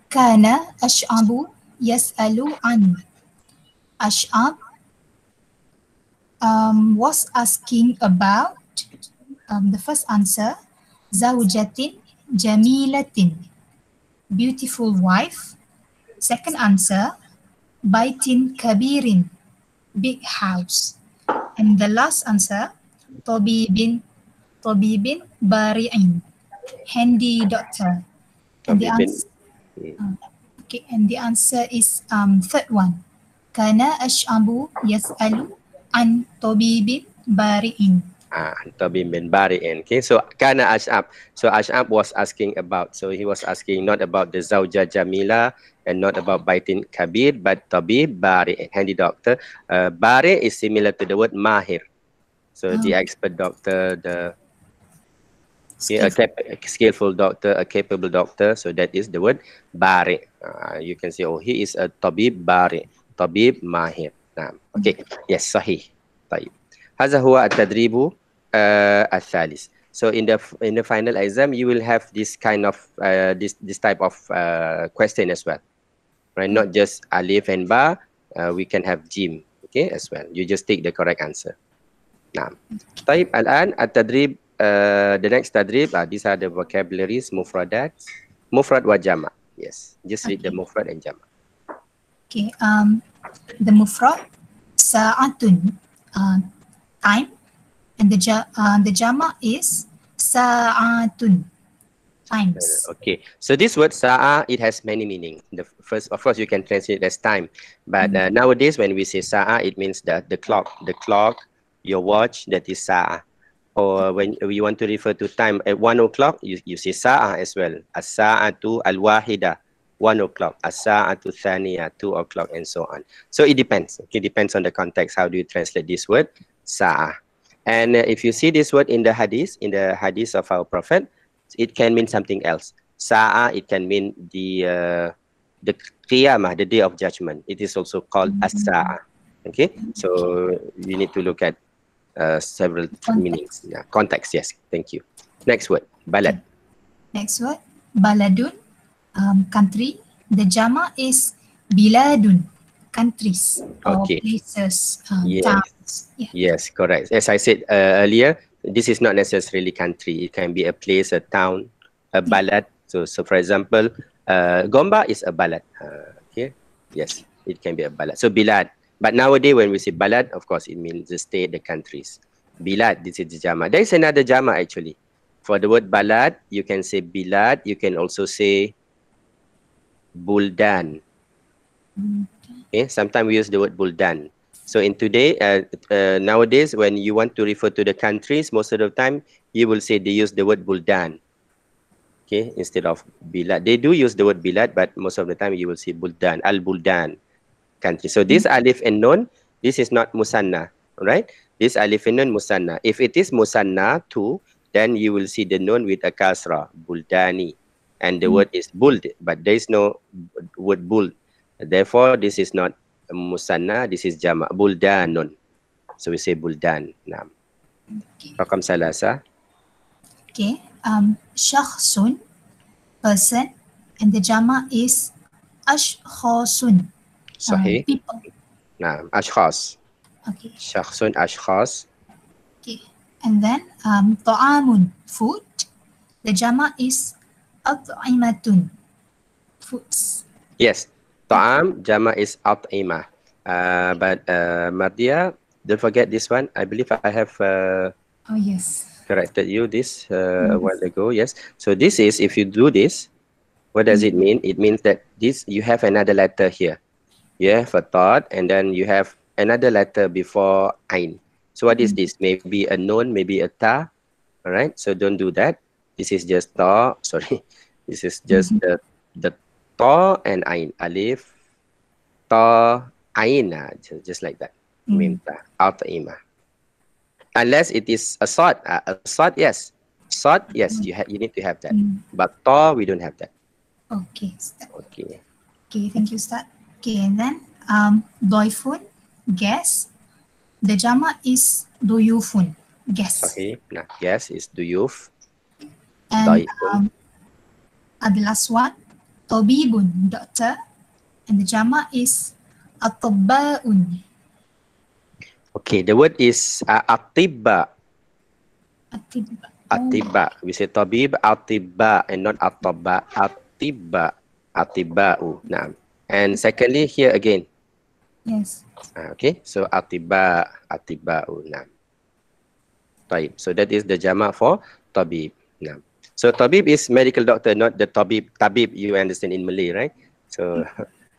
Kana Ash'abu yas'alu an. Ash'ab was asking about the first answer, Zawjatin Jamilatin, beautiful wife. Second answer, Baitin Kabirin, big house. And the last answer, Tabibin Bari'in, handy doctor. And the answer, okay, and the answer is third one. Kana Ash'abu yas'alu an tabibin bari'in. Tabib bin Bari'in. Okay, so Kana Ash'ab. So Ash'ab was asking about, so he was asking not about the Zawja Jamila and not about Baitin Kabir, but Tabib Bari'in, handy doctor. Bari is similar to the word Mahir. So the expert doctor, the skillful doctor, a capable doctor. So that is the word Bari. You can say, oh, he is a Tabib Bari, Tabib Mahir. Okay, yes, sahih. طيب. هذا هو التدريب الثالث. So in the final exam, you will have this kind of this type of question as well, right? Not just alif and ba. We can have jim, okay, as well. You just take the correct answer. نعم. طيب الآن التدريب the next tadrib. These are the vocabularies, mufradat, mufrad wa jama. Yes, just read the mufrad and jama. Okay, the mufrad sa'atun, time, and the jama is sa'atun, times. Okay, so this word sa'a, it has many meanings. The first, of course, you can translate it as time, but nowadays when we say sa'a, it means the clock, your watch, that is sa'a. Or when we want to refer to time at 1 o'clock, you say sa'a as well. As-sa'atu al-wahida, 1 o'clock. As-sa'atu thaniya, 2 o'clock, and so on. So it depends. Okay, depends on the context. How do you translate this word? Sa'a. And if you see this word in the hadith of our Prophet, it can mean something else. Sa'a, it can mean the qiyamah, the day of judgment. It is also called as-sa'a. Okay, so you need to look at several meanings. Yeah, context. Yes, thank you. Next word, balad. Next word, baladun, country. The jama is biladun, countries or Okay. places, Yes. towns. Yeah. Yes, correct. As I said earlier, this is not necessarily country. It can be a place, a town, a balad. So for example, Gomba is a balad. Okay. Yes, it can be a balad. So bilad. But nowadays, when we say balad, of course, it means the state, the countries. Bilad, this is the jama. There is another jama actually. For the word balad, you can say bilad. You can also say buldan. Okay. Sometimes we use the word buldan. So in today, nowadays, when you want to refer to the countries, most of the time you will say they use the word buldan. Okay, instead of bilad. They do use the word bilad, but most of the time you will see buldan, al-buldan, country. So this alif and nun, this is not musanna, right? This alif and nun musanna. If it is musanna too, then you will see the nun with a kasra, buldani, and the word is buld, but there is no word buld. Therefore, this is not musanna, this is jama, buldanun. So we say buldan. Naam. Okay. Rakam salasa. Okay. Shakhsun, person, and the jama is ashkhasun, Sahih. people. Naam. Ashkhas. Okay. Shakhsun ashkhas. Okay. And then ta'amun, food. The jama is at'imatun, foods. Yes. Ta'am, jama is at'imah. But Mardia, don't forget this one. I believe I have Oh yes. corrected you this a while ago. Yes. So this is, if you do this, what does it mean? It means that this, you have another letter here. You have a thought, and then you have another letter before ain. So what is this? Maybe a nun, maybe a ta. All right. So don't do that. This is just ta. Sorry. This is just the ta and ain. Alif, ta, ain. Just like that. Minta. Al-ta'imah. Unless it is a sod. A sod, yes. Sod, yes. You need to have that. But ta, we don't have that. Okay. Ustaz. Okay. Okay, thank you, Ustaz. Okay, and then doifun, guest. The jama is duyufun, guest. Okay. Nah, yes, it's duyuf. And Daifun. the last one, tabibun, doctor. And the jama is atabba'un. Okay, the word is atibba. Atibba. Atibba. We say tabib, atibba, and not atabba. Atibba. Atibba'u. Nah. And secondly, here again. Yes. Okay, so atibba, atibba'u. Nah. Taib. So that is the jama for tabib. Nah. So tabib is medical doctor, not the tabib you understand in Malay, right? So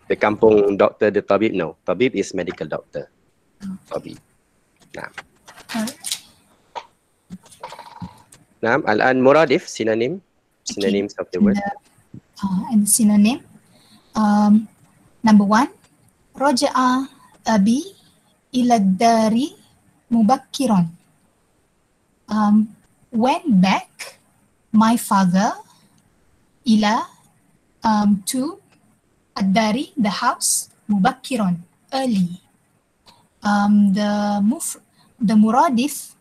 the kampung doctor, the tabib, no. Tabib is medical doctor. Tabib. Nah. Nah, al-an muradif, synonym. Synonyms of the word. And the synonym. Number one, Raja'a abi ila dari mubakkiran. Went back my father ila to ad-dari, the house, mubakkiran, early. The muradif,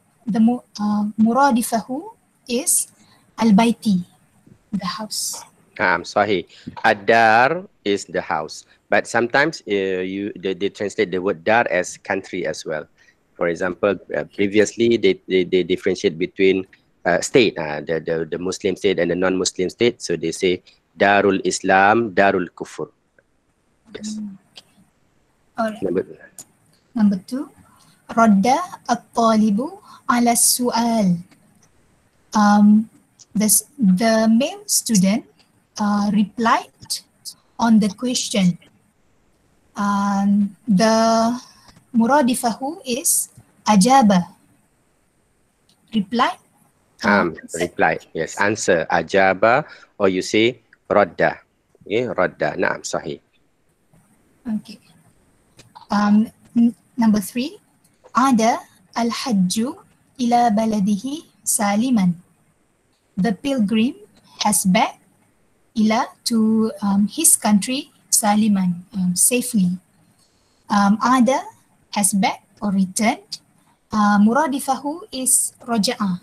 muradifahu is al-baiti, the house. Sahih. Ad-dar is the house. But sometimes they translate the word dar as country as well. For example, previously they differentiate between state, the Muslim state and the non-Muslim state. So they say Darul Islam, Darul Kufur. Yes. Alright. Number two, Radda at-talibu ala su'al. The male student replied on the question. The muradifahu is ajaba. Reply. Reply. Yes. Answer. Ajaba, or you say radda. Okay. Radda. Naam. Sahih. Okay. Number three, Ada al-hajju ila baladihi saliman. The pilgrim has back ila to his country saliman, safely. Ada has back or returned. Muradifahu is roja'a,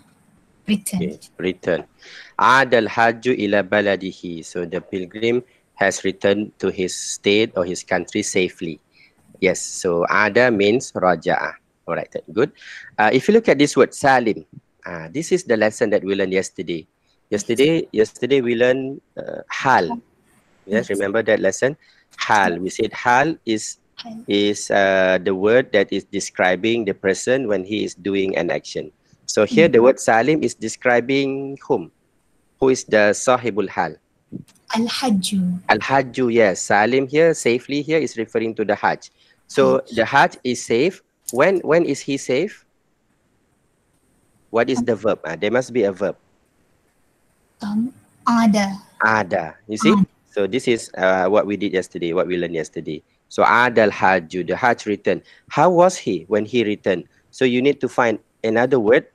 returned. Okay, return. Adal haju ila baladihi. So the pilgrim has returned to his state or his country safely. Yes, so ada means raja'a. All right, good. If you look at this word salim, this is the lesson that we learned yesterday. Yesterday we learned hal. Yes, remember that lesson? Hal. We said hal is the word that is describing the person when he is doing an action. So here the word salim is describing whom? Who is the sahibul hal? Al-hajju. Al-hajju, yes. Salim here, safely here is referring to the hajj. So the hajj is safe. When is he safe? What is the verb? There must be a verb. Ada. Ada. You see? So this is what we did yesterday, what we learned yesterday. So adal hajju, the hajj returned. How was he when he returned? So you need to find another word.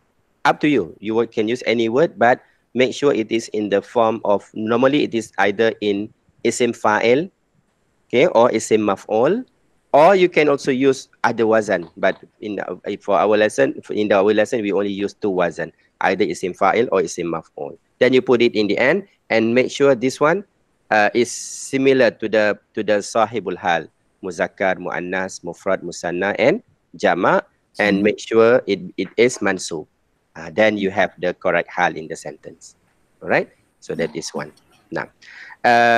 Up to you. You can use any word, but make sure it is in the form of, normally it is either in isim fa'il, okay, or isim maf'ul, or you can also use other wazan. But for our lesson, we only use two wazan, either isim fa'il or isim maf'ul. Then you put it in the end and make sure this one is similar to the sahibul hal, muzakkar, muannas, mufrad, musanna, and jama', and make sure it is mansub. Then you have the correct hal in the sentence. All right, so that is one. Now,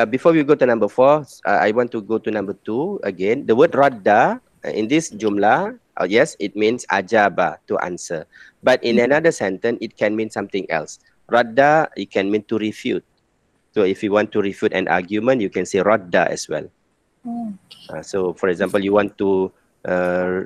before we go to number 4, I want to go to number 2 again. The word radda in this jumlah, yes, it means ajaba, to answer. But in another sentence, it can mean something else. Radda, it can mean to refute. So if you want to refute an argument, you can say radda as well. So for example, you want to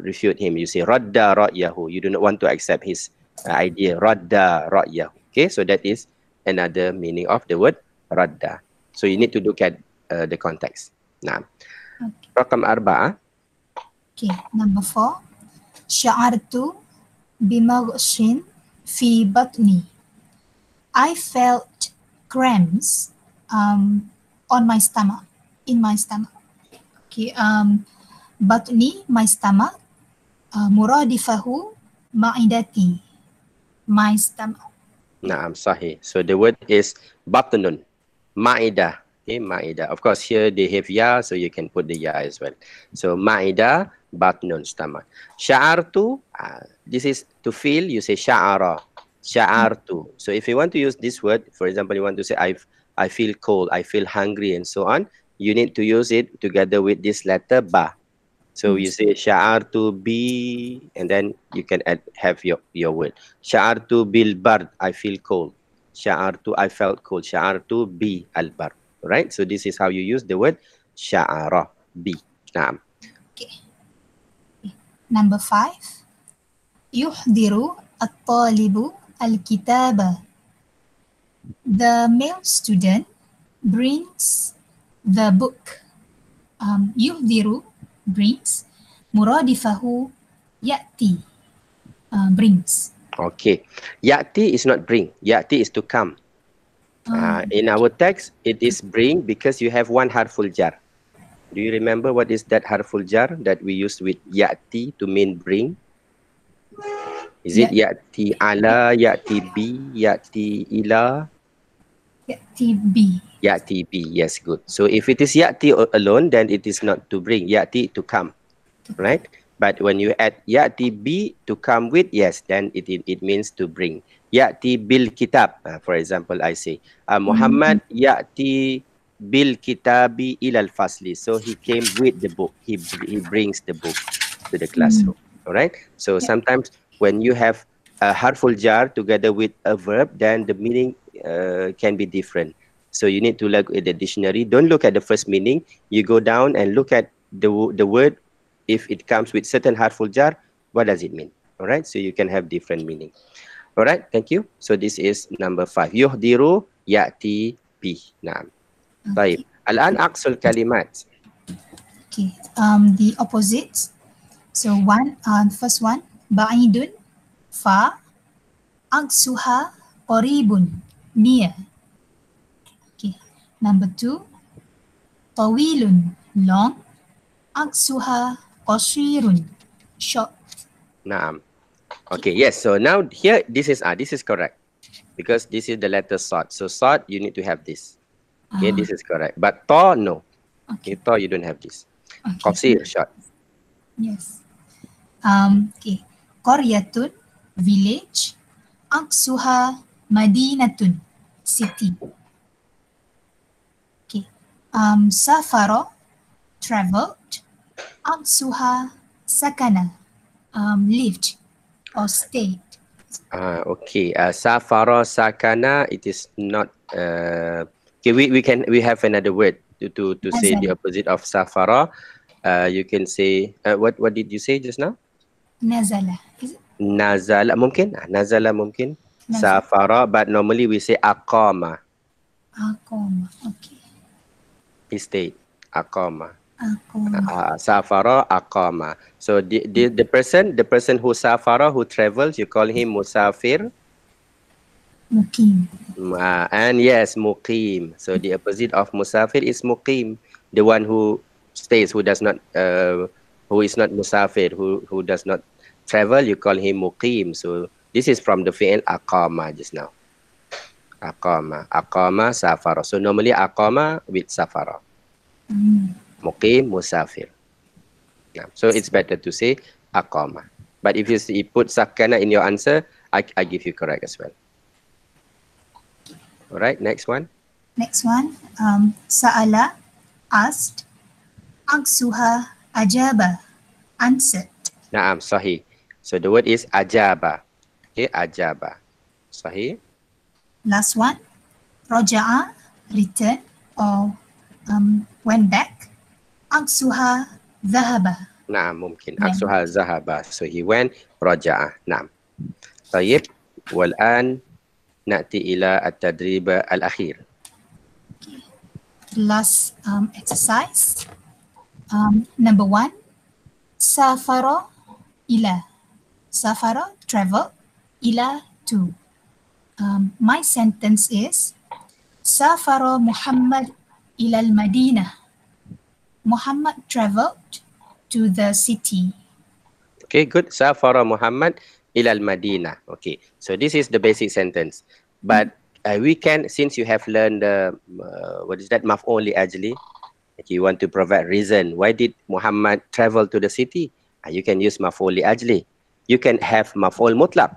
refute him, you say radda ra'yahu. You do not want to accept his idea, radda ra'yahu. Okay, so that is another meaning of the word radda. So you need to look at the context. Now, rakam arba'ah. Okay, number 4. Sya'artu bimaghshin fi batni. I felt cramps on my stomach, in my stomach. Okay, batni, my stomach. Muradifahu ma'idati, my stomach. Naam, sahih. So the word is batnun, ma'idah. Okay, ma'idah. Of course, here they have ya, so you can put the ya as well. So ma'idah, batnun, stomach. Sya'artu, this is to feel, you say sya'ara. Sya'artu. So if you want to use this word, for example, you want to say I feel cold, I feel hungry, and so on, you need to use it together with this letter ba. So you say sya'artu bi, and then you can have your word. Sya'artu bil bard, I feel cold. Sya'artu, I felt cold. Sya'artu bi al bard. Right? So this is how you use the word sya'ara, bi. Naam. Okay. Number 5. Yuhdiru at-talibu al-kitaba. The male student brings the book. Yuhdiru, brings. Muradifahu ya'ti, brings. Okay. Ya'ti is not bring. Ya'ti is to come. In our text, it is bring because you have one harful jar. Do you remember what is that harful jar that we used with ya'ti to mean bring? Is it ya'ti ala, ya'ti bi, ya'ti ila? Ya'ti bi. Ya'ti bi, yes, good. So if it is ya'ti alone, then it is not to bring. Ya'ti to come, right? But when you add ya'ti bi to come with, yes, then it means to bring. Ya'ti bil kitab. For example, I say, Muhammad ya'ti bil kitabi ilal fasli. So he came with the book. He brings the book to the classroom. All right? So sometimes when you have a harful jar together with a verb, then the meaning can be different. So you need to look at the dictionary. Don't look at the first meaning. You go down and look at the word. If it comes with certain harful jar, what does it mean? All right, so you can have different meaning. All right, thank you. So this is number 5. Yuhdiru ya'ti bi. Naam. Baik. Al-an aqsul kalimat. Okay, the opposites. So first one, ba'idun, fa, aqsuha, qaribun, near. Okay, number 2, tawilun, long, aqsuha, qasirun, short. Naam. Okay, yes. So now here, this is correct because this is the letter sod. So sod, you need to have this. Okay, this is correct. But ta, no. Okay, ta, you don't have this. Okay. Qasir, short. Yes. Okay. Qaryatun, village. Aqsuha, madinatun, city. Okay. Safara, traveled. Aqsuha, sakana, lived or stayed. Okay. Safara, sakana, it is not. Okay, we have another word to say the Nazala. opposite of safara. You can say what did you say just now? Nazala. Is it? Nazala mungkin. Nazala mungkin. Nazala. Safara, but normally we say aqama. Aqama. Okay. He stayed. Aqama. Aqama. Safara, aqama. So the person who safara, who travels, you call him musafir. Mukim. And yes, muqim. So the opposite of musafir is muqim, the one who stays, who does not, who is not musafir, who does not travel. You call him muqim. So this is from the fi'il aqama just now. Aqama, safara. So normally aqama with safara. Muqim, musafir. So it's better to say aqama. But if you put sakana in your answer, I give you correct as well. All right, next one. Next one. Sa'ala, asked. Aqsuha, ajaba, answered. Naam, sahih. So the word is ajaba. Okay, ajaba. Sahih. Last one. Raja'a, returned or went back. Aqsuha, dhahaba. Naam, mungkin. Yeah. Aksuha zahaba. So he went, raja'a. Naam. Tayyib. Wal'an na'ti ila at-tadrib al-akhir. Last exercise. Number 1. Safara, ila. Safara, travel. Ila, to. My sentence is Safara Muhammad ila al-Madinah. Muhammad traveled to the city. Okay, good. Safara Muhammad ila al-Madinah. Okay, so this is the basic sentence. But we can, since you have learned what is that, maf'ul li ajli, you want to provide reason. Why did Muhammad travel to the city? You can use maf'ul li ajli. You can have maf'ul mutlaq,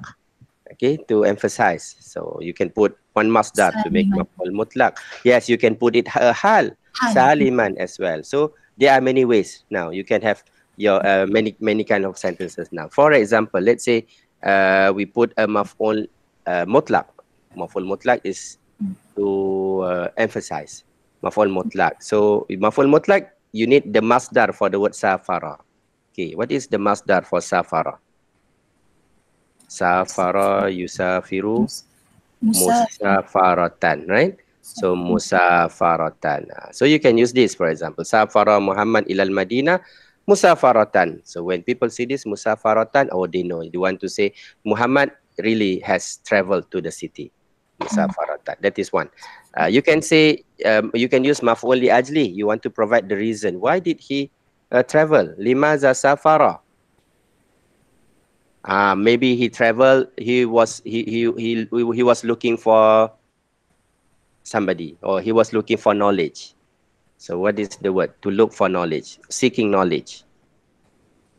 okay, to emphasize. So you can put one masdar to make Saliman. maf'ul mutlaq. Yes, you can put it hal, Hal. saliman as well. So there are many ways now. You can have your many kind of sentences now. For example, let's say we put a maf'ul mutlaq. Maf'ul mutlaq is to emphasize. Maf'ul mutlaq. So maf'ul mutlaq, you need the masdar for the word safara. Okay, what is the masdar for safara? Safara yusafiru musafaratan, right? So musafaratan. So you can use this, for example. Safara Muhammad ilal Madinah musafaratan. So when people see this musafaratan, oh, they know. They want to say Muhammad really has traveled to the city. Musafaratan. That is one. You can say, you can use maf'ul li ajli. You want to provide the reason. Why did he travel? Limaza safara? Maybe he traveled. He was looking for somebody, or he was looking for knowledge. So what is the word? To look for knowledge, seeking knowledge.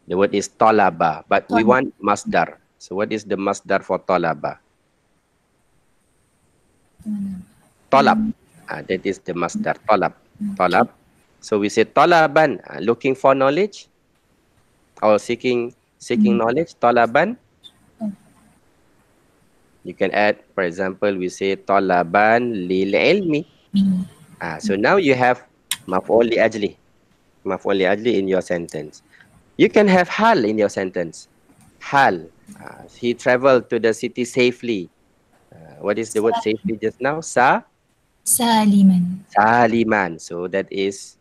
The word is talaba, but we want masdar. So what is the masdar for talaba? Talab. That is the masdar. Talab. Talab. So we say talaban, looking for knowledge, or seeking knowledge. Talaban. You can add, for example, we say talaban lil ilmi. So now you have maf'ul li ajli. Maf'ul li ajli in your sentence. You can have hal in your sentence. Hal. He traveled to the city safely. What is the word safely just now? Saliman. Saliman. So that is,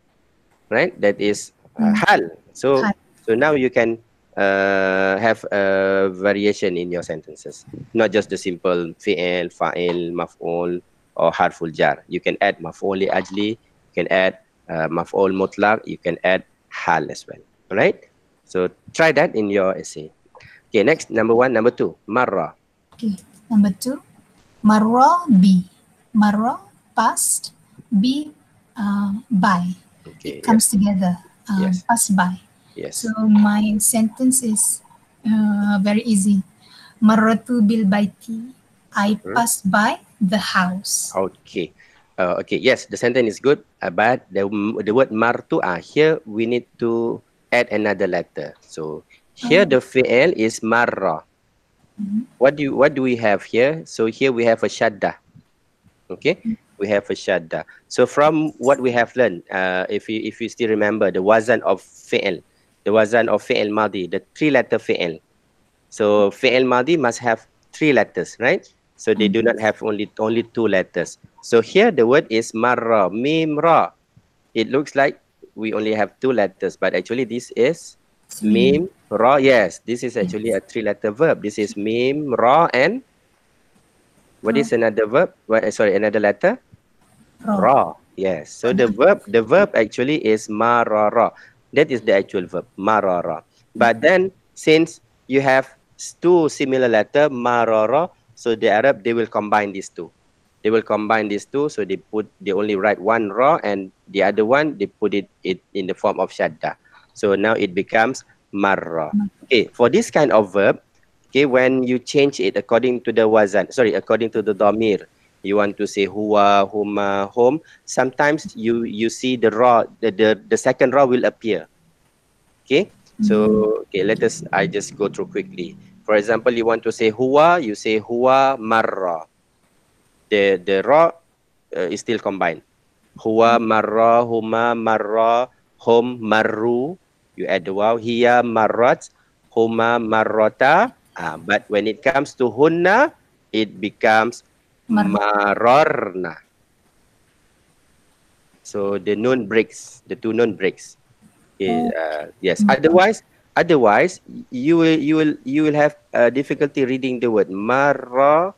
right? That is hal. So Hal. so now you can have a variation in your sentences, not just the simple fi'il, fa'il, maf'ul, or harful jar. You can add maf'ul li ajli, you can add maf'ul mutlaq, you can add hal as well. All right? So try that in your essay. Okay, next, number 1, number 2, marra. Okay, number 2, marra B. Marra, past, B, by. Okay, It comes together, yes, pass by. yes. So my sentence is very easy. Marratu bil baiti. I passed by the house. Okay. Okay, yes, the sentence is good, but the word martu, here we need to add another letter. So here the fi'il is marra. What do we have here? So here we have a shadda. Okay, we have a shadda. So from what we have learned, if you still remember the wazan of fi'il, madi, the 3-letter fi'il. So fi'il madi must have 3 letters, right? So they do not have only 2 letters. So here the word is marra, mim ra. It looks like we only have 2 letters, but actually this is mim ra. Yes, this is actually a 3-letter verb. This is mim ra, and what is another verb? Sorry, another letter? Ra. Yes. So the verb actually is marara. That is the actual verb, marara. But then since you have 2 similar letter, marara, so the Arab, they will combine these 2. They will combine these 2, so they only write one ra, and the other one they put it in the form of shadda. So now it becomes marra. Okay, for this kind of verb, okay, when you change it according to the wazan, according to the dhamir, you want to say huwa, huma, hum, sometimes you see the ra, the second ra will appear. Okay, so okay, I just go through quickly. For example, you want to say huwa, you say huwa marra. The ra is still combined. Huwa marra, huma marra, hum marru. You add the waw. Hiya marrat, huma marrata. But when it comes to hunna, it becomes mararna. So the nun breaks. The 2 nun breaks. Yes. Otherwise, you will have difficulty reading the word marra.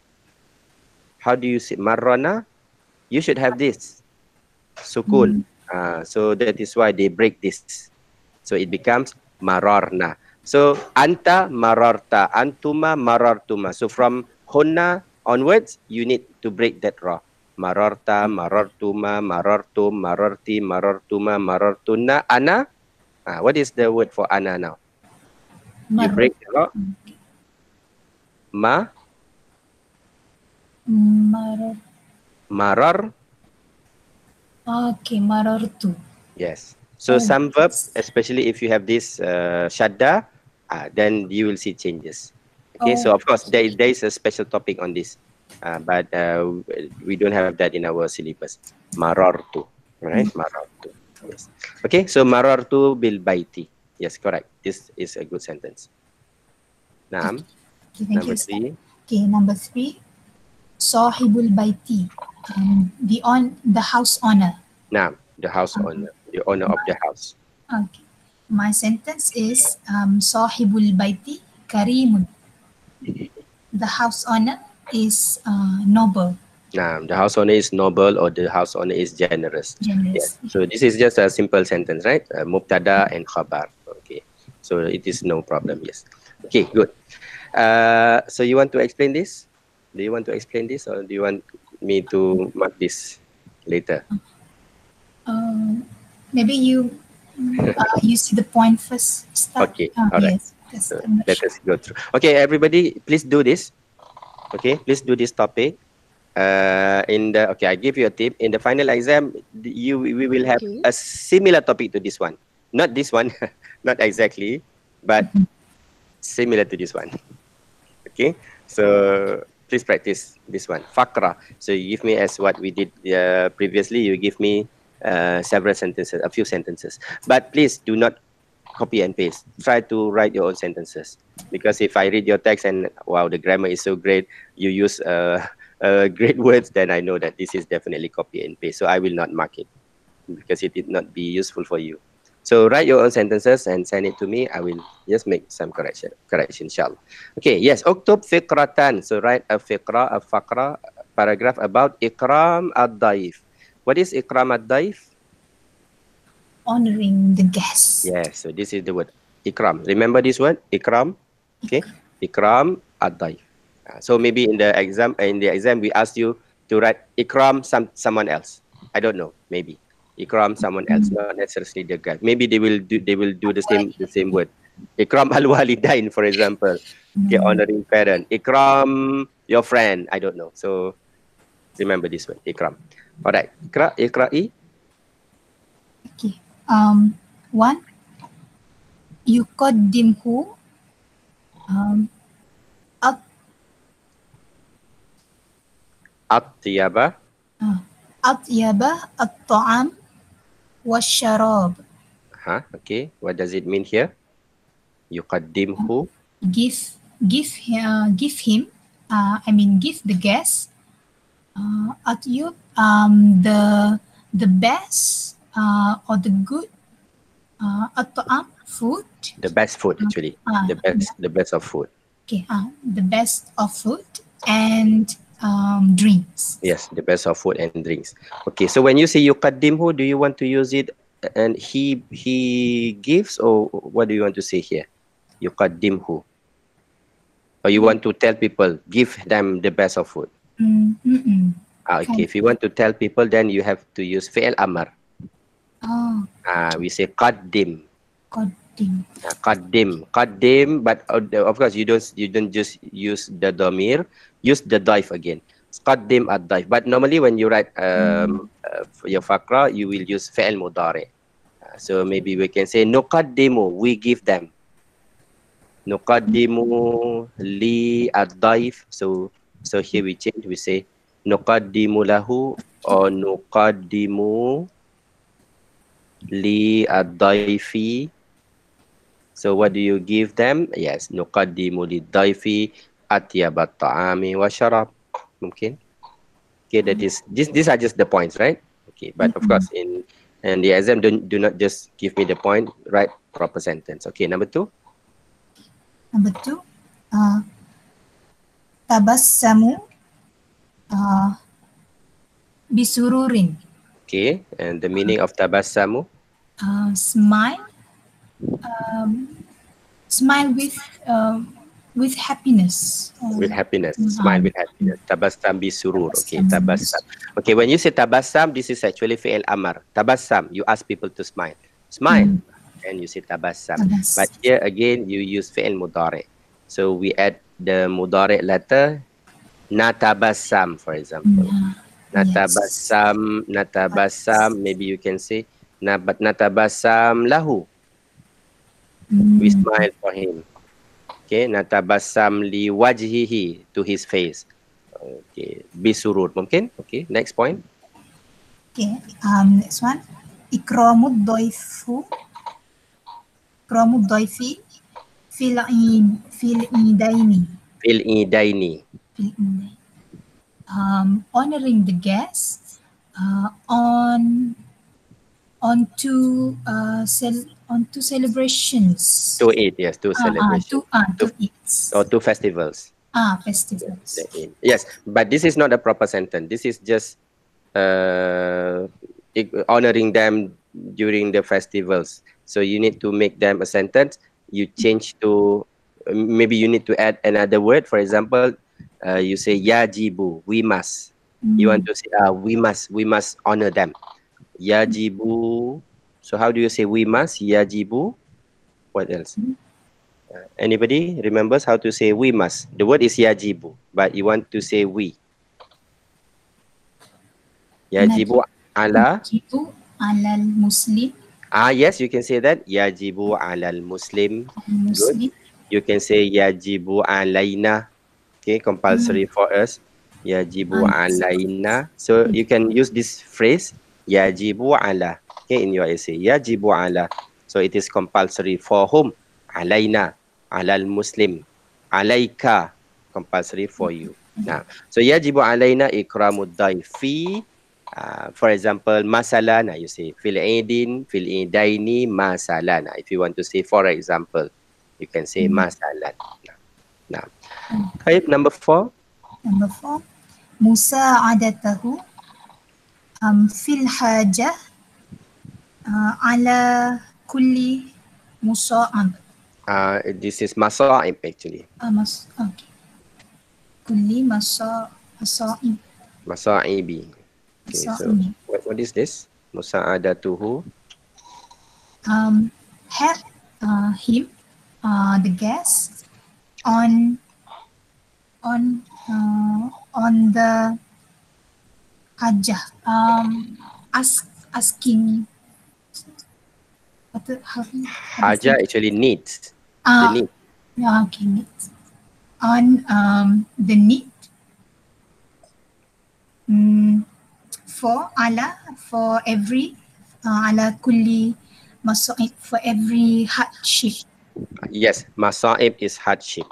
How do you say marrana? You should have this sukun. So that is why they break this. So it becomes mararna. So anta mararta, antuma marartuma. So from hunna onwards, you need to break that ra. Mararta, marartuma, marartum, mararti, marartuma, marartuna, ana. What is the word for ana now? You break the ra. Marar. Okay, marartu. Yes. So some verbs, especially if you have this shadda, then you will see changes. Okay. So of course there is a special topic on this, but we don't have that in our syllabus. Marartu, right? Marartu. Yes. Okay. So marartu bil baiti. Yes, correct. This is a good sentence. Naam. Okay, Number 3. Okay, number 3. Sahibul baiti, the house owner. Naam, the house owner, the owner of the house. Okay, my sentence is Sahibul baiti karimun. The house owner is noble. The house owner is noble, or the house owner is generous. Yes. So this is just a simple sentence, right? Mubtada and khabar. Okay. So it is no problem. Yes. Okay, good. So you want to explain this? Do you want to explain this, or do you want me to mark this later? Maybe you see the point first. Okay. All right. Yes, so let us go through. Okay, everybody, please do this. Okay, please do this topic. I give you a tip. In the final exam, we will have a similar topic to this one. Not this one, not exactly, but similar to this one. Okay, so please practice this one. Fakra. So you give me, as what we did previously, you give me several sentences, a few sentences. But please do not copy and paste. Try to write your own sentences. Because if I read your text and wow, the grammar is so great, you use great words, then I know that this is definitely copy and paste. So I will not mark it because it did not be useful for you. So write your own sentences and send it to me. I will just make some correction, inshallah. Okay, yes, uktub fikratan. So write a faqra, paragraph about ikram ad-daif. What is ikram ad-daif? Honoring the guests. Yes, so this is the word Ikram. Remember this word? Ikram. Okay. Ikram ad-daif. So maybe in the exam we asked you to write Ikram someone else. I don't know. Maybe Ikram someone else, not necessarily the guy. Maybe they will do the same word. Ikram al-walidain, for example. Okay, honoring parent. Ikram your friend. I don't know. So remember this word, Ikram. All right. Ikra'i. Okay. One. Yuqaddimhu. Atyaba. Atyaba at-ta'am wasyarab. Okay. What does it mean here? Yuqaddimhu. Give him. Give the guest. Atyub, the best or the good at-ta'am, food. The best food, actually. The best of food. Okay. The best of food and drinks. Yes, the best of food and drinks. Okay, so when you say yuqaddimhu, do you want to use it and he gives, or what do you want to say here? Yuqaddimhu. Or you want to tell people, give them the best of food? Okay, if you want to tell people, then you have to use fi'l amr. We say qaddim. Qaddim, but of course you don't just use the dhamir, use the daif again. Qaddim ad-daif. But normally when you write your faqra, you will use fi'l mudari. So maybe we can say nuqaddimu, we give them. Nuqaddimu li ad-daif. So here we change, we say nuqaddimu lahu or nuqaddimu li ad-daifi. So what do you give them? Yes, nuqaddimu li ad-daifi atyabat ta'ami wa syarab. Mungkin. Okay, that is these are just the points, right? Okay, but of course in the exam do not just give me the point, write proper sentence. Okay, number 2. Number 2, tabassamu bisururin. Okay, and the meaning of tabassamu? Smile. Smile with happiness. With happiness. Smile with happiness. Tabassam bisurur. Okay, tabassam. Okay, when you say tabassam, this is actually fi'il amar. Tabassam, you ask people to smile. Smile. And you say tabassam. But here again, you use fi'il mudari. So we add the mudari letter natabassam, for example. Natabassam, maybe you can say natabassam lahu. We smile for him. Okay, natabassam li wajhihi, to his face. Okay, bisurur mungkin. Okay, next point. Okay, next one. Ikramud dhaifi fil idaini. Honoring the guests on two celebrations. To eat, yes, two celebrations. To eat. Or two festivals. Festivals. Yes, but this is not a proper sentence. This is just honoring them during the festivals. So you need to make them a sentence. You change to, maybe you need to add another word. For example, you say yajibu, we must. You want to say we must honor them. Yajibu. So how do you say we must? Yajibu. What else? Anybody remembers how to say we must? The word is yajibu, but you want to say we. Yajibu ala. Yajibu alal muslim. Yes, you can say that. Yajibu alal muslim. Good. You can say yajibu alaina. Okay, compulsory for us. Yajibu alaina. So you can use this phrase yajibu ala. Okay, in your essay. Yajibu ala. So it is compulsory for whom? Alaina. Alal muslim. Alaika. Compulsory for you. Now, so yajibu alaina ikramud daifi. For example, masalana, you say fil idaini masalana. If you want to say, for example, you can say masalan. Now, number 4. Number 4, musa'adatahu fil hajah ala kulli musa'ab. This is masa'ib actually. Okay. Kulli masa'ib. Masa'ibi. Okay, so Masa'ibi. what is this? Musa'adatuhu. Help him, the guest, on the hajah. Asking. Haja actually needs. The need. Yeah, okay, needs. On the need for every ala kulli masa'ib, for every hardship. Yes, masa'ib is hardship.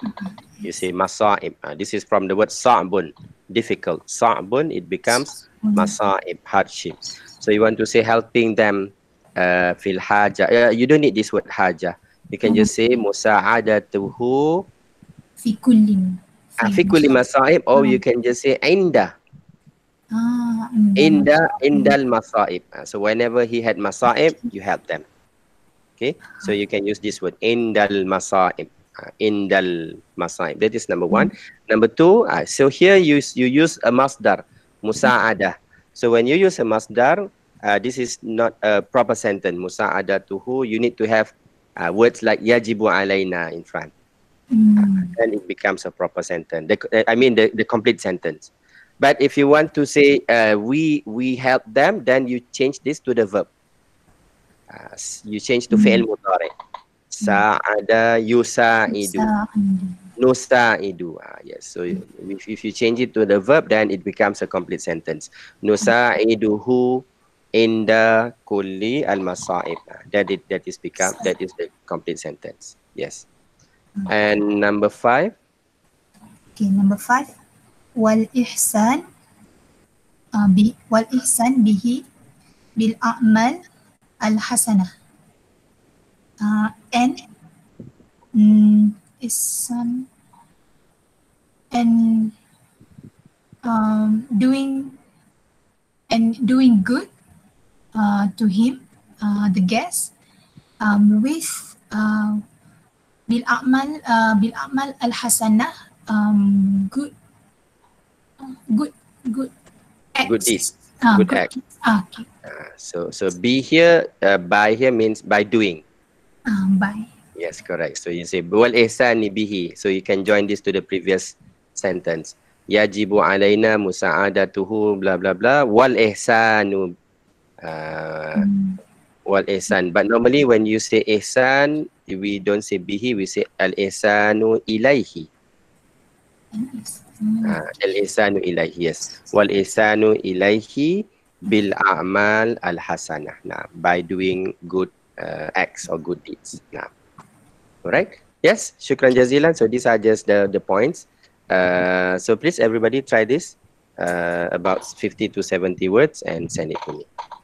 You say masa'ib. This is from the word sa'bun, difficult. Sa'bun, it becomes masa'ib, hardship. So you want to say helping them fil haja. You don't need this word haja. You can just say musa'adatuhu Fi kulli. fi kulli masa'ib, or you can just say inda. Indal masa'ib. So whenever he had masa'ib, you help them. Okay, so you can use this word indal masa'ib. Indal masa'ib. That is number one. Number two, so here you use a masdar, musa'adah. So when you use a masdar, this is not a proper sentence. Musa'adatuhu, you need to have words like yajibu alayna in front. Then it becomes a proper sentence. The complete sentence. But if you want to say we help them, then you change this to the verb. You change to fi'il mudhari. Sa'ada yusa'idu. Nusa'idu. Yes. So if you change it to the verb, then it becomes a complete sentence. Nusa'iduhu inda kulli al-masa'ib. That is the complete sentence. Yes. And number 5. Okay, number 5. Wal ihsan bihi bil a'mal al hasanah. And ihsan and doing good to him, the guest, with bil a'mal al hasanah, good acts. Good deeds. Good act. deeds. Okay. So be here, by here means by doing. By. Yes, correct. So you say wal ihsani bihi. So you can join this to the previous sentence. Yajibu alaina musa'adatuhu blah blah blah wal ihsanu wal ihsan. But normally when you say ihsan, we don't say bihi, we say al ihsanu ilaihi. Al ihsanu ilaihi. Yes. Wal ihsanu ilaihi bil a'mal al hasanah. Nah, by doing good acts or good deeds. Nah. Alright. Yes. Shukran jazilan. So these are just the points. So please everybody try this about 50 to 70 words and send it to me.